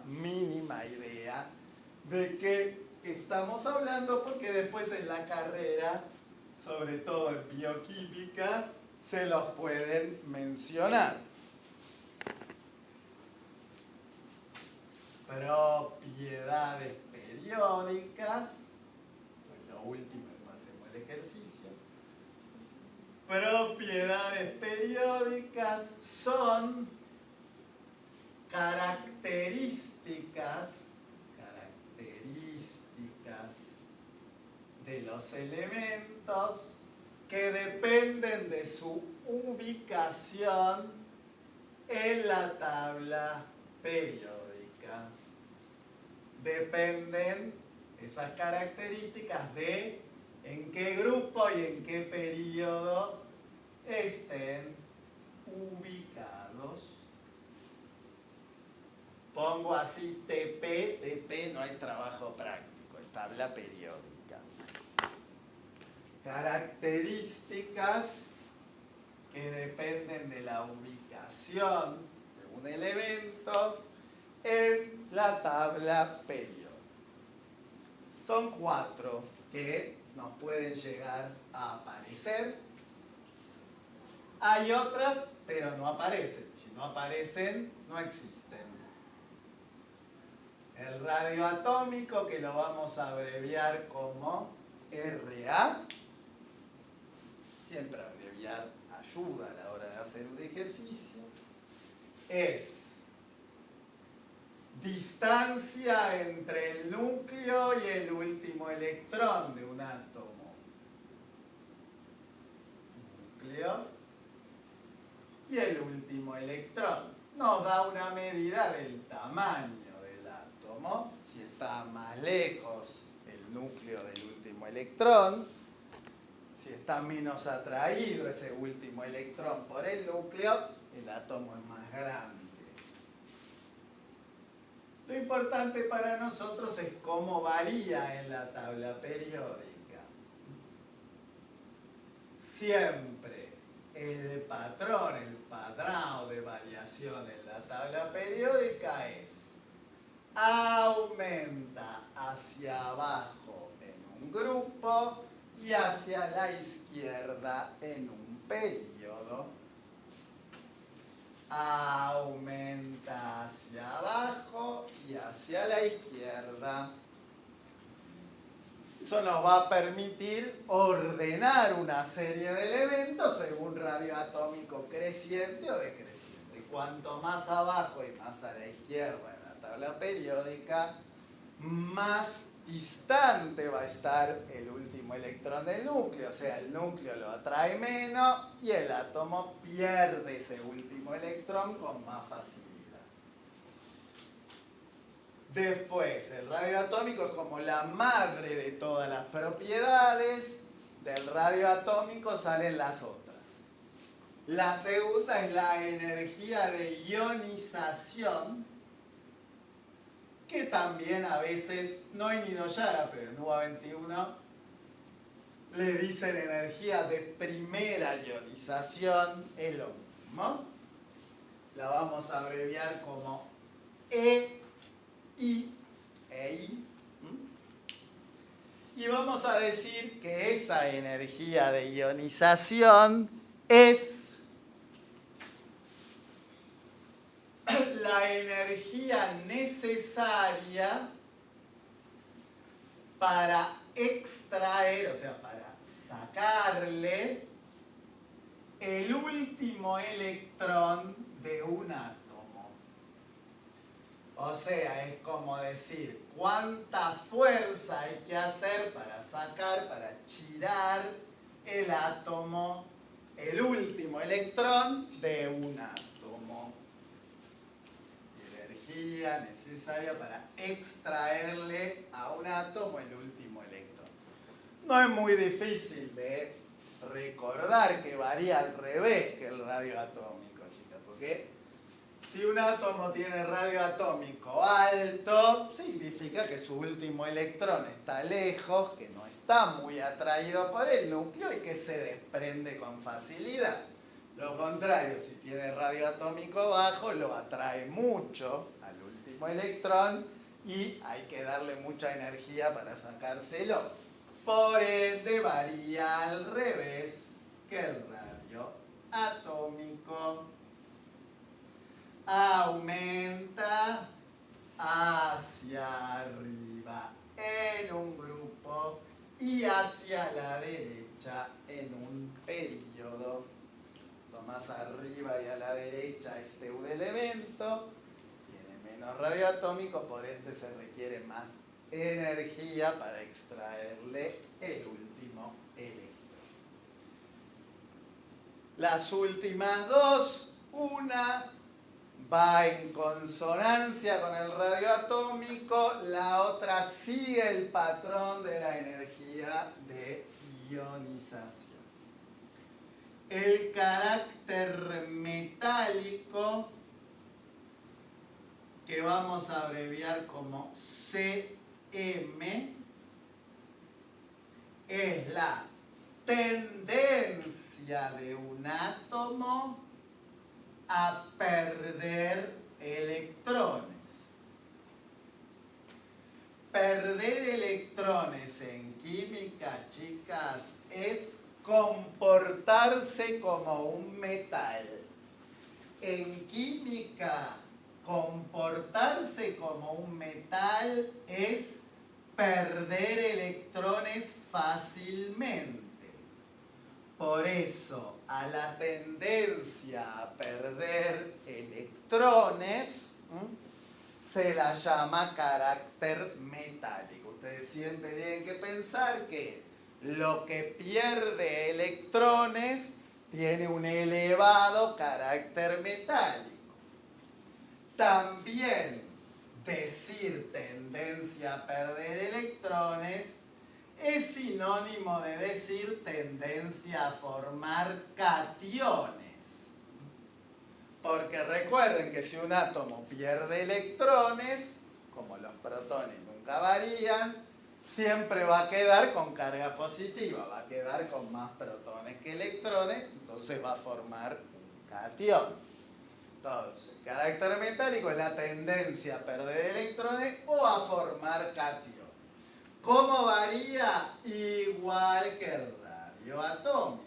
mínima idea de qué estamos hablando, porque después en la carrera, sobre todo en bioquímica, se los pueden mencionar. Propiedades periódicas, pues lo último es que hacemos el ejercicio. Propiedades periódicas son características de los elementos que dependen de su ubicación en la tabla periódica. Dependen esas características de en qué grupo y en qué periodo estén ubicados. Pongo así TP, no hay trabajo práctico, es tabla periódica. Características que dependen de la ubicación de un elemento en la tabla periódica. Son 4 que nos pueden llegar a aparecer. Hay otras, pero no aparecen. Si no aparecen, no existen. El radioatómico, que lo vamos a abreviar como RA. Siempre abreviar ayuda a la hora de hacer un ejercicio. Es distancia entre el núcleo y el último electrón de un átomo. Núcleo y el último electrón. Nos da una medida del tamaño del átomo. Si está más lejos el núcleo del último electrón, si está menos atraído ese último electrón por el núcleo, el átomo es más grande. Lo importante para nosotros es cómo varía en la tabla periódica. Siempre el patrón, el patrón de variación en la tabla periódica es aumenta hacia abajo en un grupo y hacia la izquierda en un periodo. Aumenta hacia abajo y hacia la izquierda. Eso nos va a permitir ordenar una serie de elementos según radioatómico creciente o decreciente. Cuanto más abajo y más a la izquierda en la tabla periódica, más distante va a estar el último electrón del núcleo, o sea, el núcleo lo atrae menos y el átomo pierde ese último electrón con más facilidad. Después, el radioatómico es como la madre de todas las propiedades. Del radioatómico salen las otras. La segunda es la energía de ionización, que también a veces, no en Inoyaga, pero en UBA 21, le dicen energía de primera ionización, es lo mismo. La vamos a abreviar como EI. Y vamos a decir que esa energía de ionización es la energía necesaria para extraer, o sea, para sacarle el último electrón de un átomo. O sea, es como decir, cuánta fuerza hay que hacer para sacar, para chirar el átomo, el último electrón de un átomo. Energía necesaria para extraerle a un átomo el último electrón. No es muy difícil de recordar que varía al revés que el radio atómico, chicas, porque si un átomo tiene radio atómico alto, significa que su último electrón está lejos, que no está muy atraído por el núcleo y que se desprende con facilidad. Lo contrario, si tiene radio atómico bajo, lo atrae mucho al último electrón y hay que darle mucha energía para sacárselo. Por ende, varía al revés que el radio atómico. Aumenta hacia arriba en un grupo y hacia la derecha en un periodo. Más arriba y a la derecha este U de elemento tiene menos radio atómico, por ende se requiere más energía para extraerle el último electrón. Las últimas dos, una va en consonancia con el radio atómico, la otra sigue el patrón de la energía de ionización. El carácter metálico, que vamos a abreviar como CM, es la tendencia de un átomo a perder electrones. Perder electrones en química, chicas, es comportarse como un metal. En química, comportarse como un metal es perder electrones fácilmente. Por eso, a la tendencia a perder electrones se la llama carácter metálico. Ustedes siempre tienen que pensar que lo que pierde electrones tiene un elevado carácter metálico. También decir tendencia a perder electrones es sinónimo de decir tendencia a formar cationes. Porque recuerden que si un átomo pierde electrones, como los protones nunca varían, siempre va a quedar con carga positiva, va a quedar con más protones que electrones, entonces va a formar un cation. Entonces, carácter metálico es la tendencia a perder electrones o a formar cation. ¿Cómo varía? Igual que el radio atómico.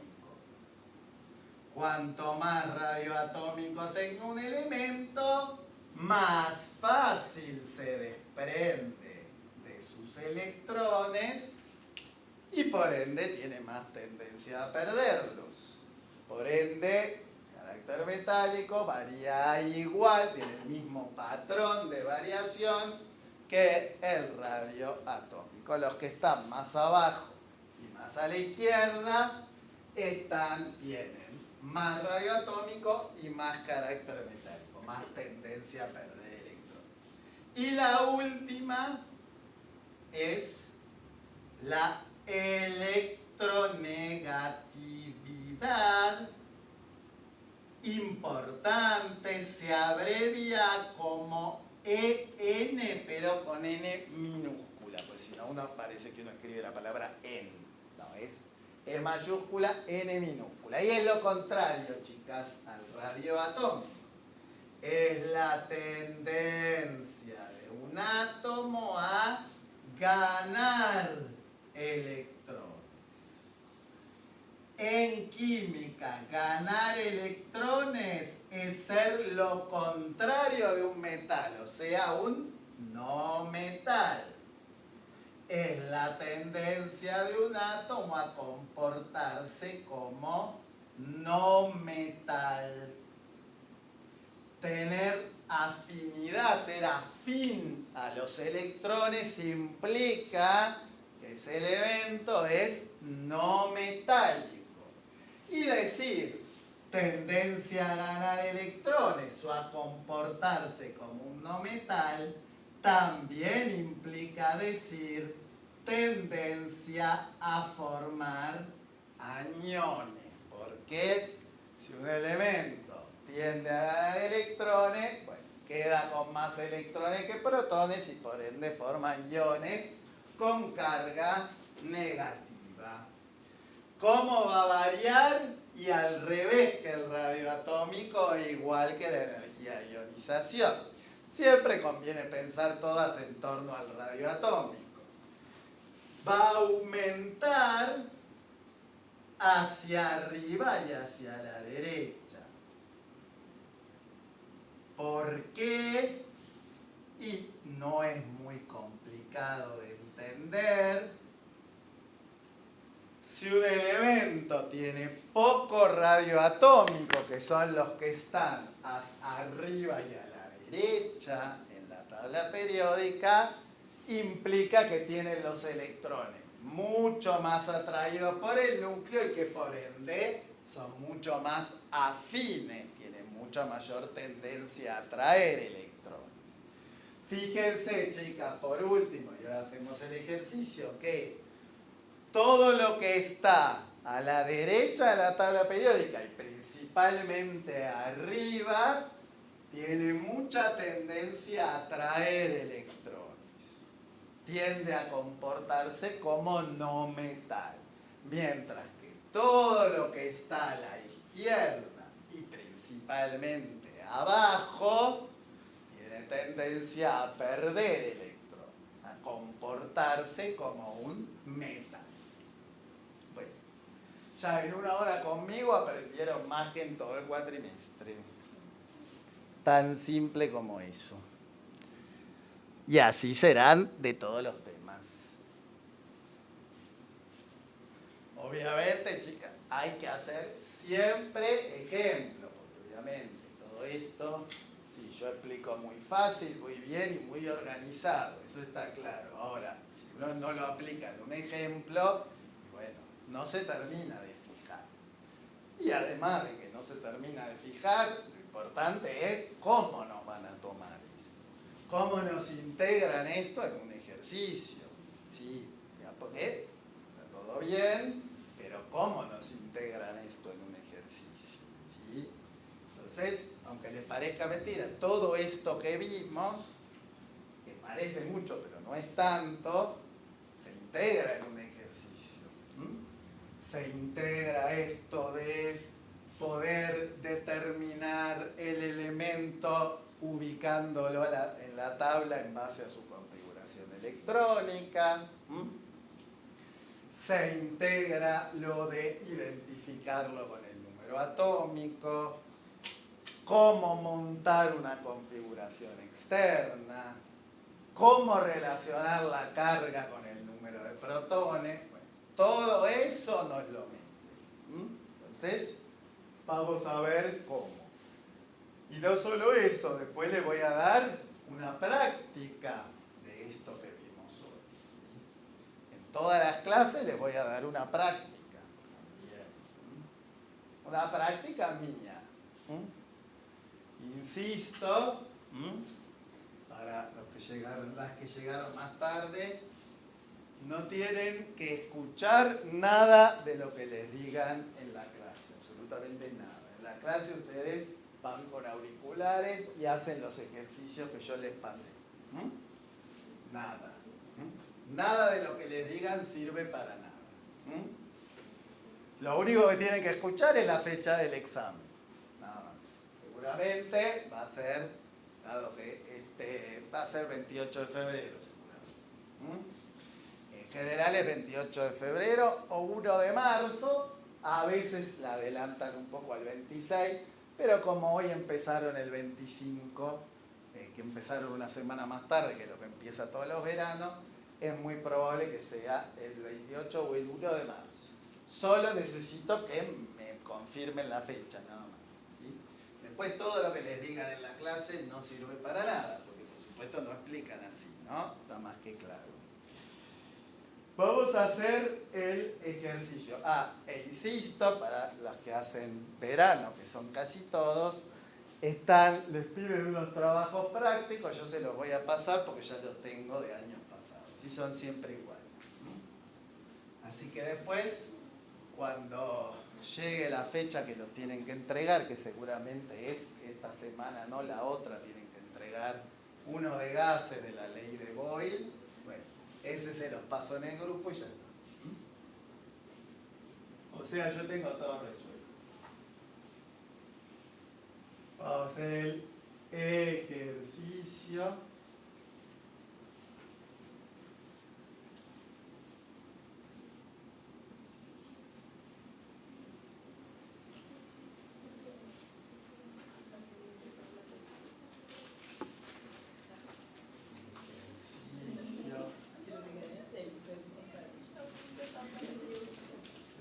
Cuanto más radio atómico tenga un elemento, más fácil se desprende de sus electrones y por ende tiene más tendencia a perderlos. Por ende, carácter metálico varía igual, tiene el mismo patrón de variación que el radio atómico. Los que están más abajo y más a la izquierda tienen más radio atómico y más carácter metálico, más tendencia a perder electrones. Y la última es la electronegatividad. Importante, se abrevia como EN, pero con N minúscula, pues si no uno parece que uno escribe la palabra N, no, es E mayúscula, N minúscula. Y es lo contrario, chicas, al radio atómico. Es la tendencia de un átomo a ganar electrones. En química, ganar electrones es ser lo contrario de un metal, o sea, un no metal. es la tendencia de un átomo a comportarse como no metal. Tener afinidad, ser afín a los electrones implica que ese elemento es no metálico. Y decir tendencia a ganar electrones o a comportarse como un no metal también implica decir tendencia a formar aniones. Porque si un elemento tiende a ganar electrones, bueno, queda con más electrones que protones y por ende forma iones con carga negativa. ¿Cómo va a variar? Y al revés que el radioatómico, igual que la energía de ionización. Siempre conviene pensar todas en torno al radioatómico. Va a aumentar hacia arriba y hacia la derecha. ¿Por qué? Y no es muy complicado de entender. Si un elemento tiene poco radioatómico, que son los que están arriba y a la derecha en la tabla periódica, implica que tienen los electrones mucho más atraídos por el núcleo y que por ende son mucho más afines, tienen mucha mayor tendencia a atraer electrones. Fíjense, chicas, por último, y ahora hacemos el ejercicio, que todo lo que está a la derecha de la tabla periódica y principalmente arriba tiene mucha tendencia a atraer electrones. Tiende a comportarse como no metal. Mientras que todo lo que está a la izquierda y principalmente abajo tiene tendencia a perder electrones, a comportarse como un metal. Ya en una hora conmigo aprendieron más que en todo el cuatrimestre. Tan simple como eso. Y así serán de todos los temas. Obviamente, chicas, hay que hacer siempre ejemplos, porque obviamente todo esto, sí, yo explico muy fácil, muy bien y muy organizado, eso está claro. Ahora, si uno no lo aplica en un ejemplo, bueno, no se termina de fijar. Y además de que no se termina de fijar, lo importante es cómo nos van a tomar esto. Cómo nos integran esto en un ejercicio. ¿Sí? O sea, porque está todo bien, pero cómo nos integran esto en un ejercicio. ¿Sí? Entonces, aunque les parezca mentira, todo esto que vimos, que parece mucho pero no es tanto, se integra en un ejercicio. Se integra esto de poder determinar el elemento ubicándolo en la tabla en base a su configuración electrónica. Se integra lo de identificarlo con el número atómico, cómo montar una configuración externa, cómo relacionar la carga con el número de protones. Bueno, todo eso nos lo mete. Entonces, vamos a ver cómo. Y no solo eso, después les voy a dar una práctica de esto que vimos hoy. En todas las clases les voy a dar una práctica también. Una práctica mía. Insisto, para las que llegaron más tarde, no tienen que escuchar nada de lo que les digan en la clase, absolutamente nada. En la clase ustedes van con auriculares y hacen los ejercicios que yo les pasé. Nada. Nada de lo que les digan sirve para nada. Lo único que tienen que escuchar es la fecha del examen. Nada más. Seguramente va a ser, dado que va a ser 28 de febrero, seguramente. En general es 28 de febrero o 1 de marzo, a veces la adelantan un poco al 26, pero como hoy empezaron el 25, que empezaron una semana más tarde que lo que empieza todos los veranos, es muy probable que sea el 28 o el 1 de marzo. Solo necesito que me confirmen la fecha, nada más. ¿Sí? Después todo lo que les digan en la clase no sirve para nada, porque por supuesto no explican así, ¿no? Está más que claro. Vamos a hacer el ejercicio. E insisto, para los que hacen verano, que son casi todos, les piden unos trabajos prácticos, yo se los voy a pasar porque ya los tengo de años pasados, y son siempre iguales. Así que después, cuando llegue la fecha que los tienen que entregar, que seguramente es esta semana, no la otra, tienen que entregar uno de gases de la ley de Boyle, bueno, ese se los paso en el grupo y ya está. O sea, yo tengo todo resuelto. Vamos a hacer el ejercicio.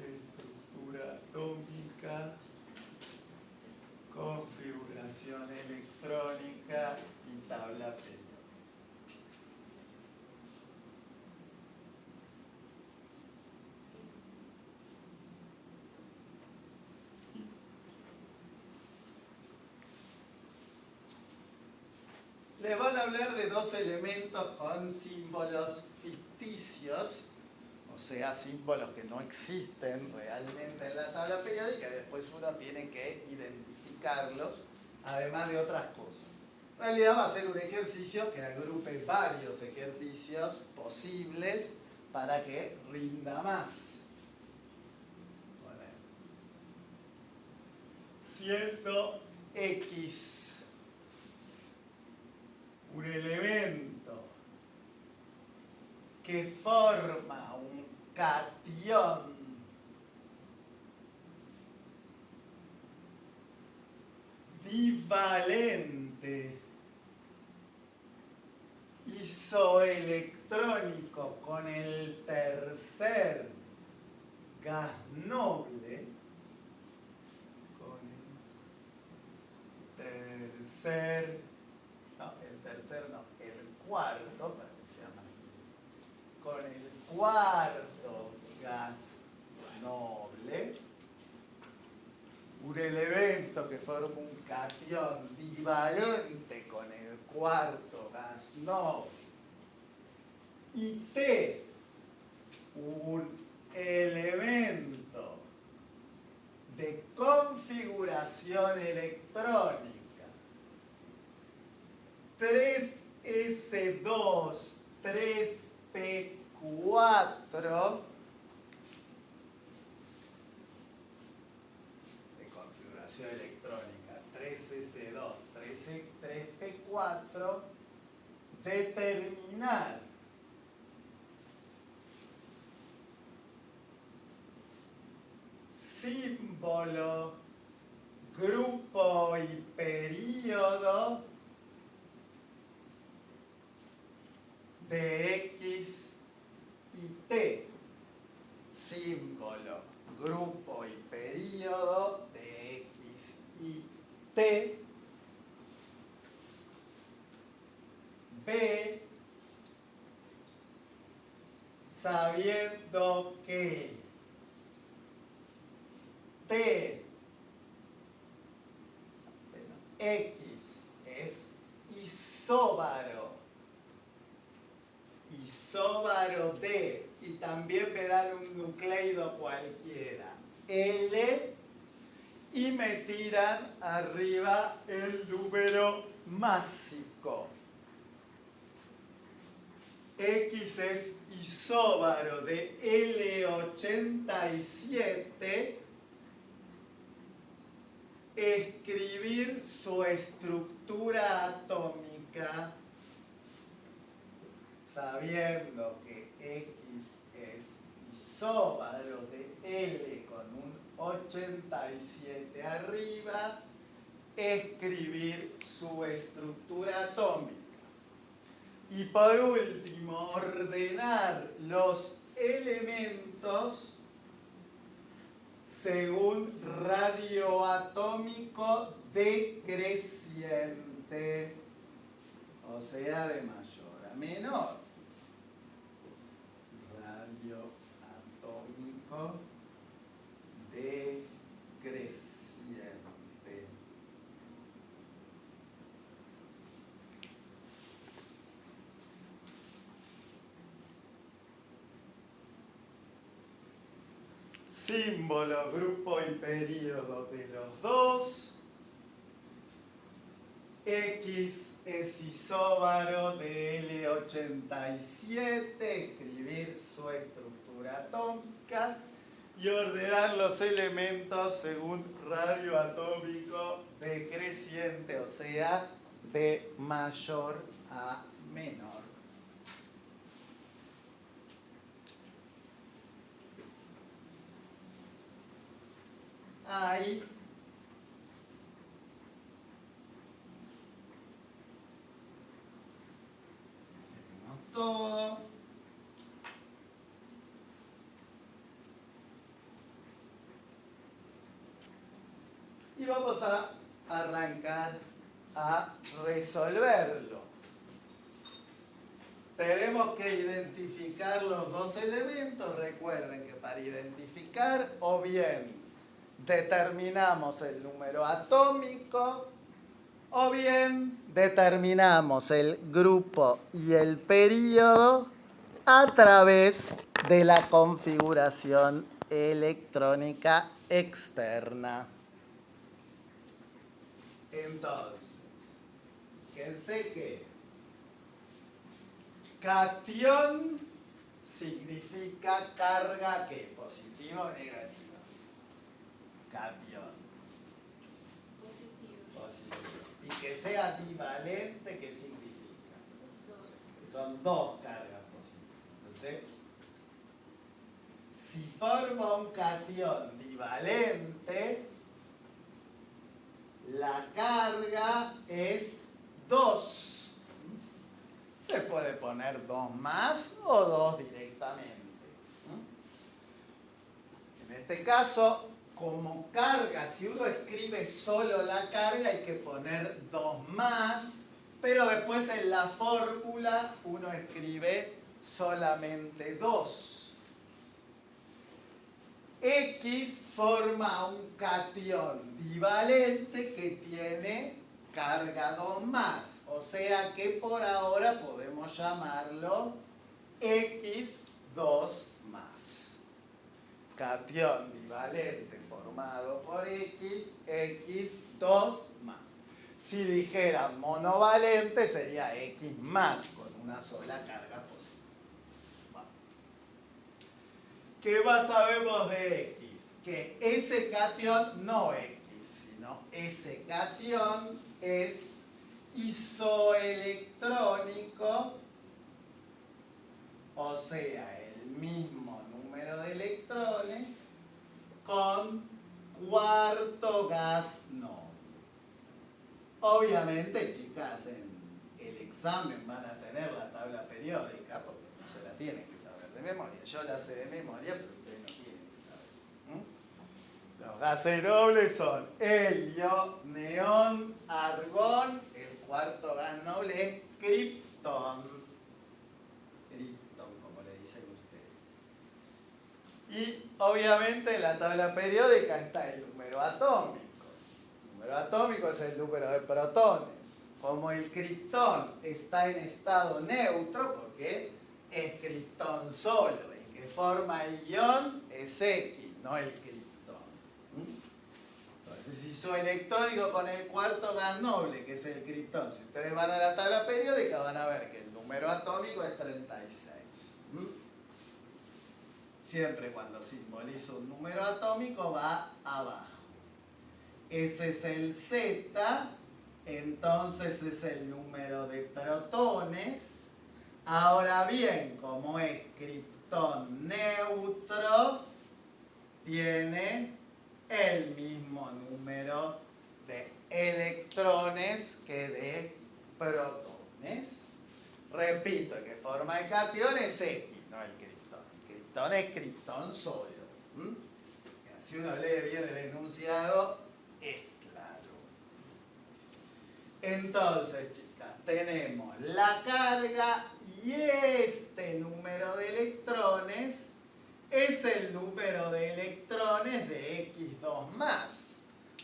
Estructura atómica, configuración electrónica y tabla periódica. Les van a hablar de dos elementos con símbolos ficticios, o sea, símbolos que no existen realmente en la tabla periódica, y después uno tiene que identificarlos, además de otras cosas. En realidad va a ser un ejercicio que agrupe varios ejercicios posibles para que rinda más. Siendo X un elemento que forma un catión divalente isoelectrónico con el tercer gas noble, el cuarto, para que sea más, con el cuarto gas noble, un elemento que forma un catión divalente con el cuarto gas noble, y T, un elemento de configuración electrónica 3s2, 3p4 de configuración electrónica 3s2, 3p4, determinar símbolo, grupo y período de X y T. Símbolo, grupo y período de X y T. B, sabiendo que T, X es isóbaro de, y también me dan un nucleido cualquiera, L, y me tiran arriba el número másico. X es isóbaro de L87, escribir su estructura atómica sabiendo que X es isóbaro de L con un 87 arriba, escribir su estructura atómica. Y por último, ordenar los elementos según radio atómico decreciente, o sea, de mayor a menor. Radio atómico decreciente. Símbolo, grupo y periodo de los dos. X es isóbaro de L87, escribir su estructura atómica y ordenar los elementos según radio atómico decreciente, o sea, de mayor a menor. Ahí tenemos todo. Y vamos a arrancar a resolverlo. Tenemos que identificar los dos elementos. Recuerden que para identificar o bien determinamos el número atómico o bien determinamos el grupo y el período a través de la configuración electrónica externa. Entonces, fíjense que cation significa carga, ¿qué? ¿Positiva o negativa? Cation. Positivo. Y que sea divalente, ¿qué significa? Que son dos cargas positivas. Entonces, si forma un cation divalente, la carga es 2. Se puede poner 2 más o 2 directamente. En este caso, como carga, si uno escribe solo la carga, hay que poner 2 más, pero después en la fórmula uno escribe solamente 2. X forma un cation divalente que tiene carga 2 más, o sea que por ahora podemos llamarlo X2 más. Cation divalente formado por X, X2 más. Si dijera monovalente sería X más, con una sola carga positiva. ¿Qué más sabemos de X? Que ese cation, no X, sino ese cation es isoelectrónico, o sea, el mismo número de electrones con cuarto gas noble. Obviamente, chicas, en el examen van a tener la tabla periódica, porque no se la tienen que saber de memoria. Yo la sé de memoria, pero ustedes no tienen que saber. Los gases nobles son helio, neón, argón. El cuarto gas noble es kriptón. Kriptón, como le dicen ustedes. Y obviamente en la tabla periódica está el número atómico. El número atómico es el número de protones. Como el kriptón está en estado neutro, porque es kriptón solo, el que forma el ion es X, no el kriptón. Entonces, isoelectrónico con el cuarto gas noble, que es el kriptón. Si ustedes van a la tabla periódica, van a ver que el número atómico es 36. Siempre cuando simbolizo un número atómico va abajo. Ese es el Z, entonces es el número de protones. Ahora bien, como es kriptón neutro, tiene el mismo número de electrones que de protones. Repito, el que forma el cation es X, no el criptón. El criptón es criptón solo. Si uno lee bien el enunciado, es claro. Entonces, chicas, tenemos la carga y este número de electrones es el número de electrones de X2 más.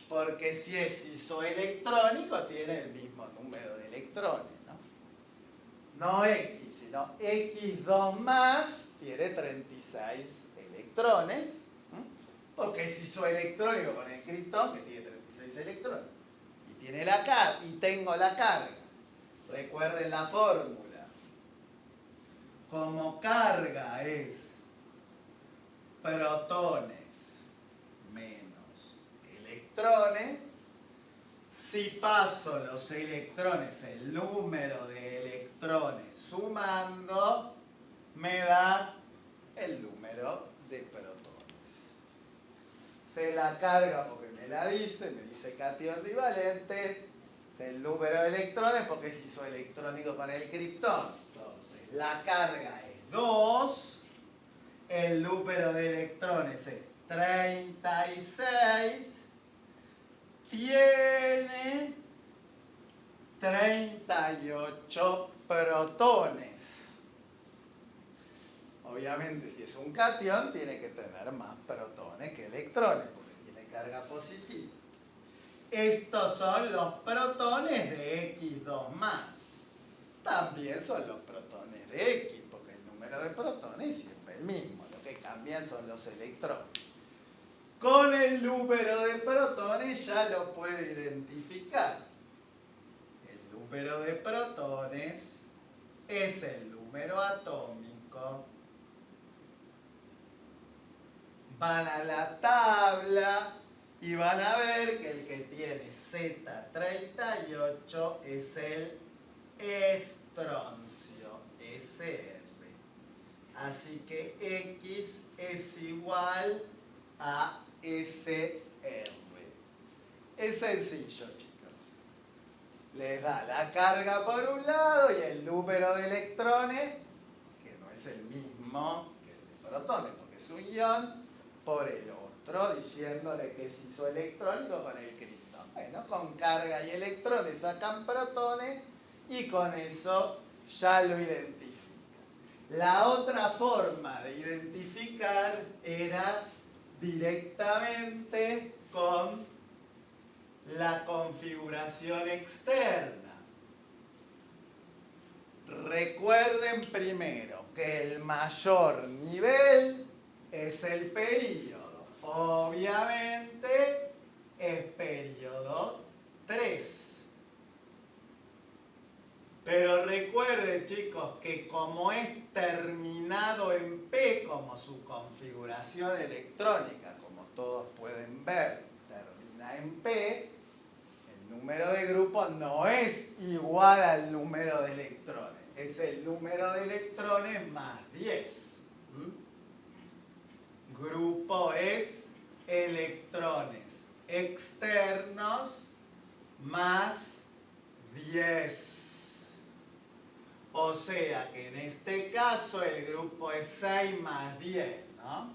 Porque si es isoelectrónico, tiene el mismo número de electrones, ¿no? No X, sino X2 más tiene 36 electrones. Porque es isoelectrónico con el criptón, que tiene 36 electrones. Y tiene la carga, y tengo la carga. Recuerden la fórmula. Como carga es protones menos electrones, si paso los electrones, el número de electrones sumando, me da el número de protones. Sé la carga porque me la dice, me dice cation divalente, sé el número de electrones porque es isoelectrónico con el criptón. Entonces, la carga es 2, el número de electrones es 36, tiene 38 protones. Obviamente, si es un cation, tiene que tener más protones que electrones, porque tiene carga positiva. Estos son los protones de X2 más. También son los protones de X, porque el número de protones es siempre el mismo. Lo que cambian son los electrones. Con el número de protones ya lo puedo identificar. El número de protones es el número atómico. Van a la tabla y van a ver que el que tiene Z38 es el estroncio, Sr. Así que X es igual a SR. Es sencillo, chicos. Les da la carga por un lado y el número de electrones, que no es el mismo que el de protones, porque es un ion, por el otro, diciéndole que es isoelectrónico con el criptón. Bueno, con carga y electrones sacan protones y con eso ya lo identifican. La otra forma de identificar era directamente con la configuración externa. Recuerden primero que el mayor nivel es el período. Obviamente es período 3. Pero recuerden, chicos, que como es terminado en P, como su configuración electrónica, como todos pueden ver, termina en P, el número de grupos no es igual al número de electrones. Es el número de electrones más 10. Grupo es electrones externos más 10. O sea que en este caso el grupo es 6 más 10, ¿no?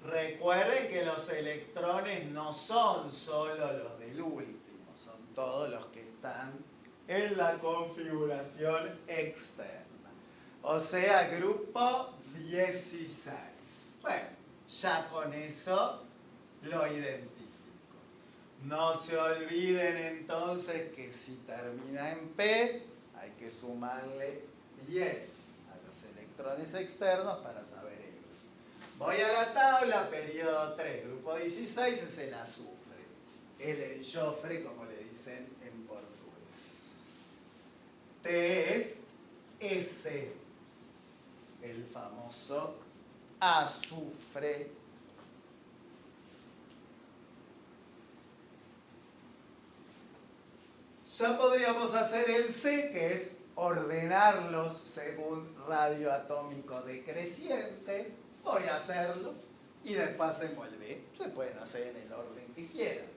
Recuerden que los electrones no son solo los del último, son todos los que están en la configuración externa. O sea, grupo 16. Bueno, ya con eso lo identifico. No se olviden entonces que si termina en P, hay que sumarle 10 a los electrones externos para saber el grupo. Voy a la tabla, periodo 3, grupo 16 es el azufre, el enxofre como le dicen en portugués. T es S, el famoso azufre. Ya podríamos hacer el C, que es ordenarlos según radio atómico decreciente. Voy a hacerlo y después hacemos el D. Se pueden hacer en el orden que quieran.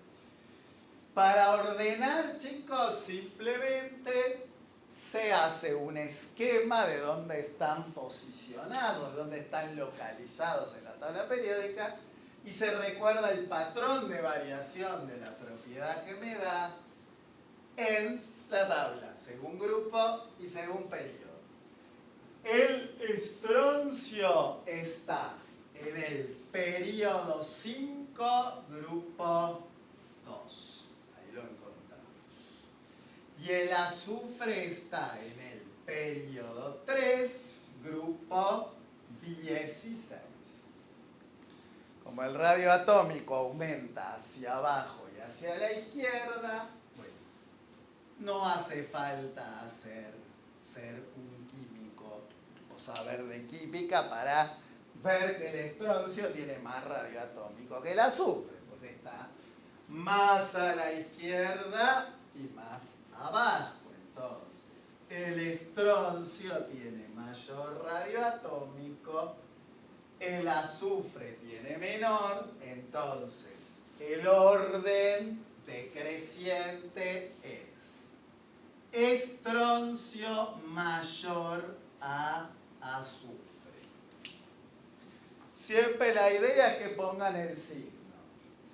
Para ordenar, chicos, simplemente C hace un esquema de dónde están posicionados, dónde están localizados en la tabla periódica, y se recuerda el patrón de variación de la propiedad que me da en la tabla, según grupo y según periodo. El estroncio está en el periodo 5, grupo 2. Ahí lo encontramos. Y el azufre está en el periodo 3, grupo 16. Como el radio atómico aumenta hacia abajo y hacia la izquierda, bueno, no hace falta ser un químico o saber de química para ver que el estroncio tiene más radio atómico que el azufre, porque está más a la izquierda y más abajo. Entonces, el estroncio tiene mayor radio atómico, el azufre tiene menor, entonces el orden decreciente es estroncio mayor a azufre. Siempre la idea es que pongan el signo.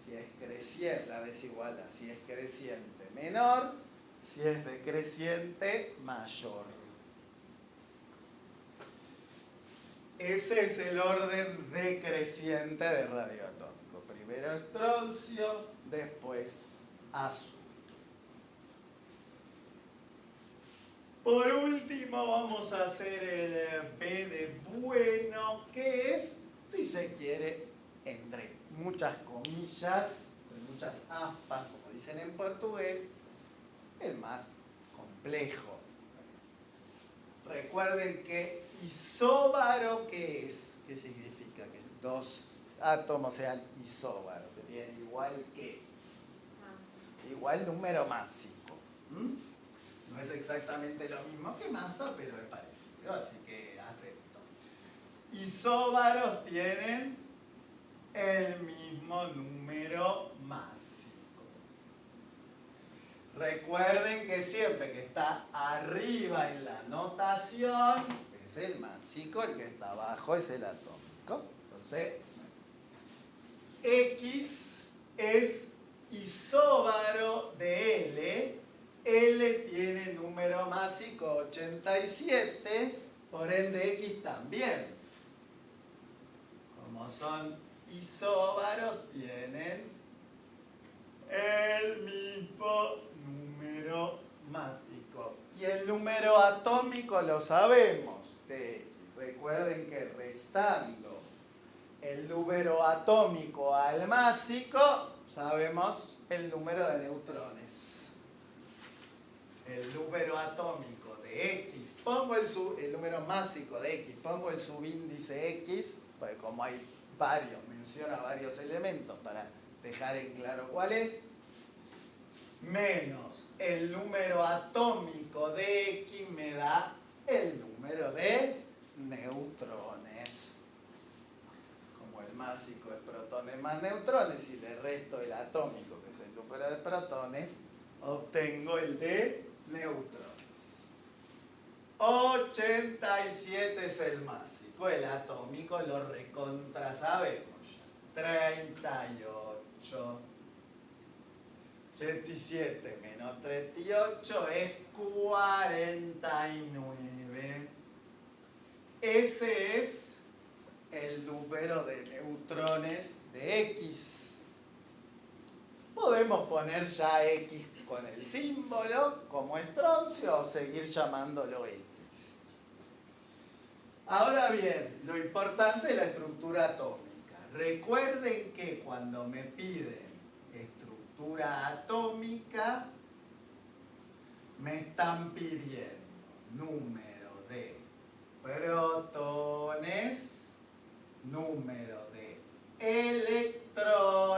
Si es creciente, la desigualdad, si es creciente menor, si es decreciente mayor. Ese es el orden decreciente de radioatómico. Primero estroncio, después azufre. Por último vamos a hacer el B de bueno, que es, si se quiere, entre muchas comillas, muchas aspas, como dicen en portugués, el más complejo. Recuerden que isóbaro, ¿qué es? ¿Qué significa? Que dos átomos sean isóbaros, que tienen igual número másico. No es exactamente lo mismo que masa, pero es parecido, así que acepto. Isóbaros tienen el mismo número másico. Recuerden que siempre que está arriba en la notación es el másico, el que está abajo es el atómico. Entonces, X es isóbaro de L. L tiene número másico 87, por ende X también. Como son isóbaros, tienen el mismo número másico. Y el número atómico lo sabemos. Recuerden que restando el número atómico al másico, sabemos el número de neutrones. El número atómico de X, pongo el número másico de X, pongo el subíndice X, porque como hay varios, menciona varios elementos para dejar en claro cuál es, menos el número atómico de X me da el número de neutrones. Como el másico es protones más neutrones y le resto el atómico, que es el número de protones, obtengo el de neutrones. 87 es el másico, el atómico lo recontra sabemos ya. 38. 87 menos 38 es 49. Ese es el número de neutrones de X. Podemos poner ya X con el símbolo como estroncio o seguir llamándolo X. Ahora bien, lo importante es la estructura atómica. Recuerden que cuando me piden estructura atómica, me están pidiendo número de protones, número de electrones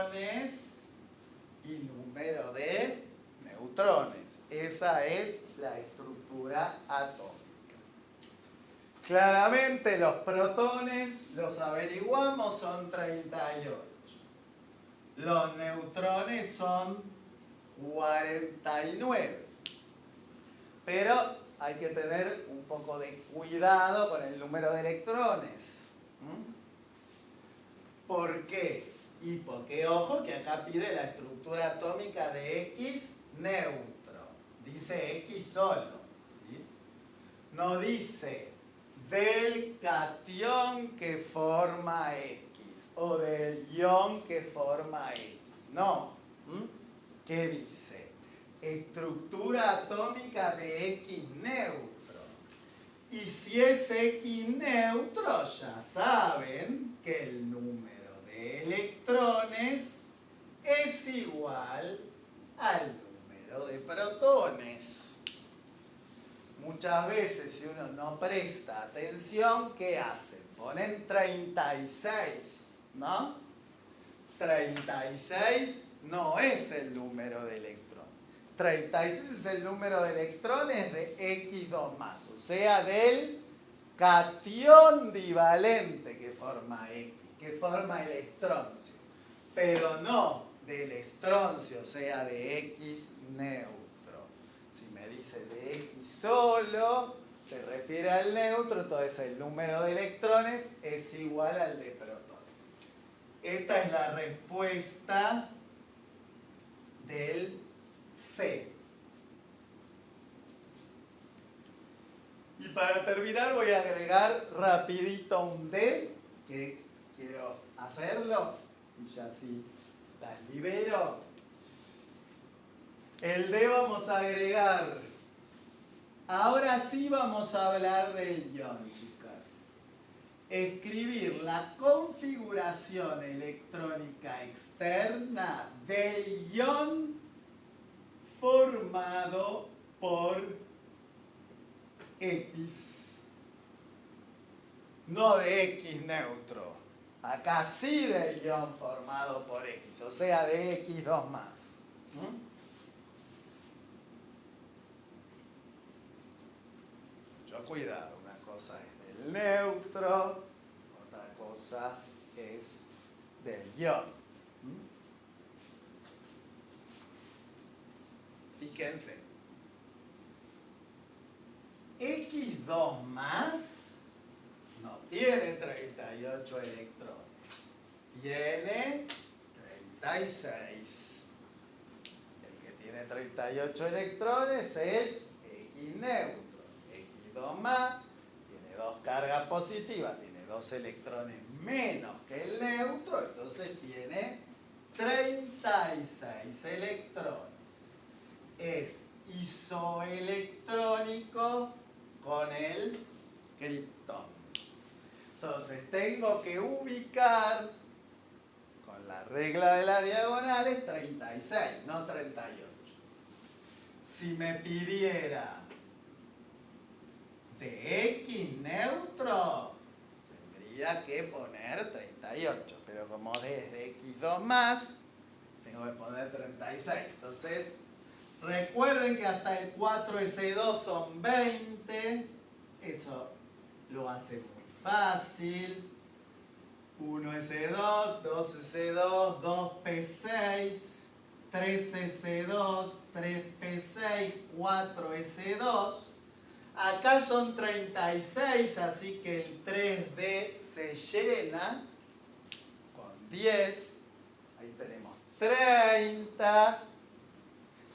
y número de neutrones. Esa es la estructura atómica. Claramente los protones, los averiguamos, son 38. Los neutrones son 49. Pero hay que tener un poco de cuidado con el número de electrones. ¿Por qué? Y porque, ojo, que acá pide la estructura atómica de X neutro. Dice X solo. ¿Sí? No dice del catión que forma X o del ion que forma X. No. ¿Qué dice? Estructura atómica de X neutro. Y si es X neutro, ya saben que el número de electrones es igual al número de protones. Muchas veces, si uno no presta atención, ¿qué hacen? Ponen 36, ¿no? 36 no es el número de electrones. 36 es el número de electrones de X2+, o sea, del catión divalente que forma X, que forma el estroncio, pero no del estroncio, o sea, de X neutro. Si me dice de X solo, se refiere al neutro, entonces el número de electrones es igual al de protones. Esta es la respuesta del C. Y para terminar voy a agregar rapidito un D, que quiero hacerlo, y ya así las libero. El D vamos a agregar. Ahora sí vamos a hablar del ion, chicas. Escribir la configuración electrónica externa del ion formado por X. No de X neutro. Acá sí del ion formado por X, o sea, de X2+. Mucho cuidado, una cosa es del neutro, otra cosa es del ion. Fíjense. X2+ no tiene 38 electrones, tiene 36. El que tiene 38 electrones es X neutro. X2+ tiene 2 cargas positivas, tiene 2 electrones menos que el neutro, entonces tiene 36 electrones. Es isoelectrónico con el criptón. Entonces tengo que ubicar con la regla de las diagonales 36, no 38. Si me pidiera de X neutro, tendría que poner 38, pero como es de X2+, tengo que poner 36. Entonces, recuerden que hasta el 4S2 son 20, eso lo hace muy fácil. 1S2, 2S2, 2P6, 3S2, 3P6, 4S2. Acá son 36, así que el 3D se llena con 10. Ahí tenemos 30.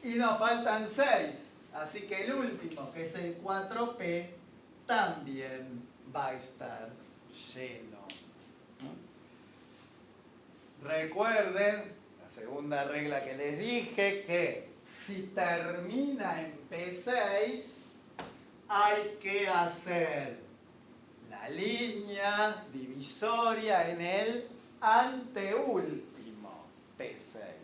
Y nos faltan 6. Así que el último, que es el 4P, también va a estar lleno. Recuerden, la segunda regla que les dije, que si termina en P6, hay que hacer la línea divisoria en el anteúltimo P6.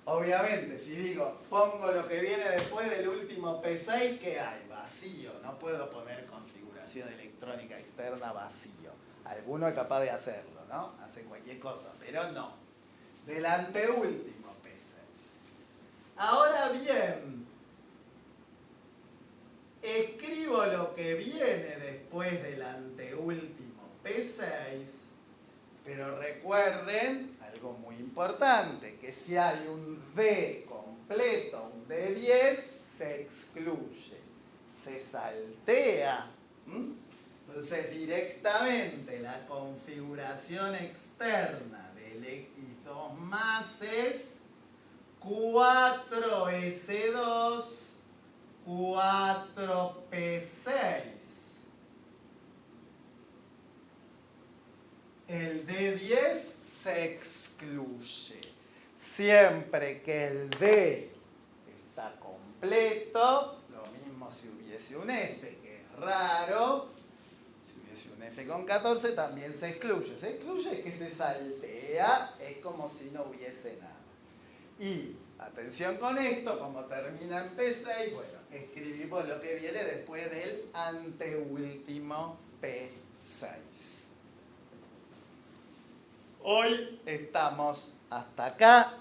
Obviamente, si digo, pongo lo que viene después del último P6, ¿qué hay? Vacío. No puedo poner configuración electrónica externa vacío. Alguno es capaz de hacerlo, ¿no? Hace cualquier cosa, pero no. Del anteúltimo P6. Ahora bien, escribo lo que viene después del anteúltimo P6, pero recuerden algo muy importante, que si hay un D completo, un D10, se excluye. se saltea. Entonces directamente la configuración externa del X2 más es 4S2, 4P6. El D10 se excluye. Siempre que el D está completo, lo mismo si hubiese un F, que es raro, si hubiese un F con 14 también se excluye. Se excluye que se saltea, es como si no hubiese nada. Y atención con esto, como termina en P6, bueno, escribimos lo que viene después del anteúltimo P6. Hoy estamos hasta acá.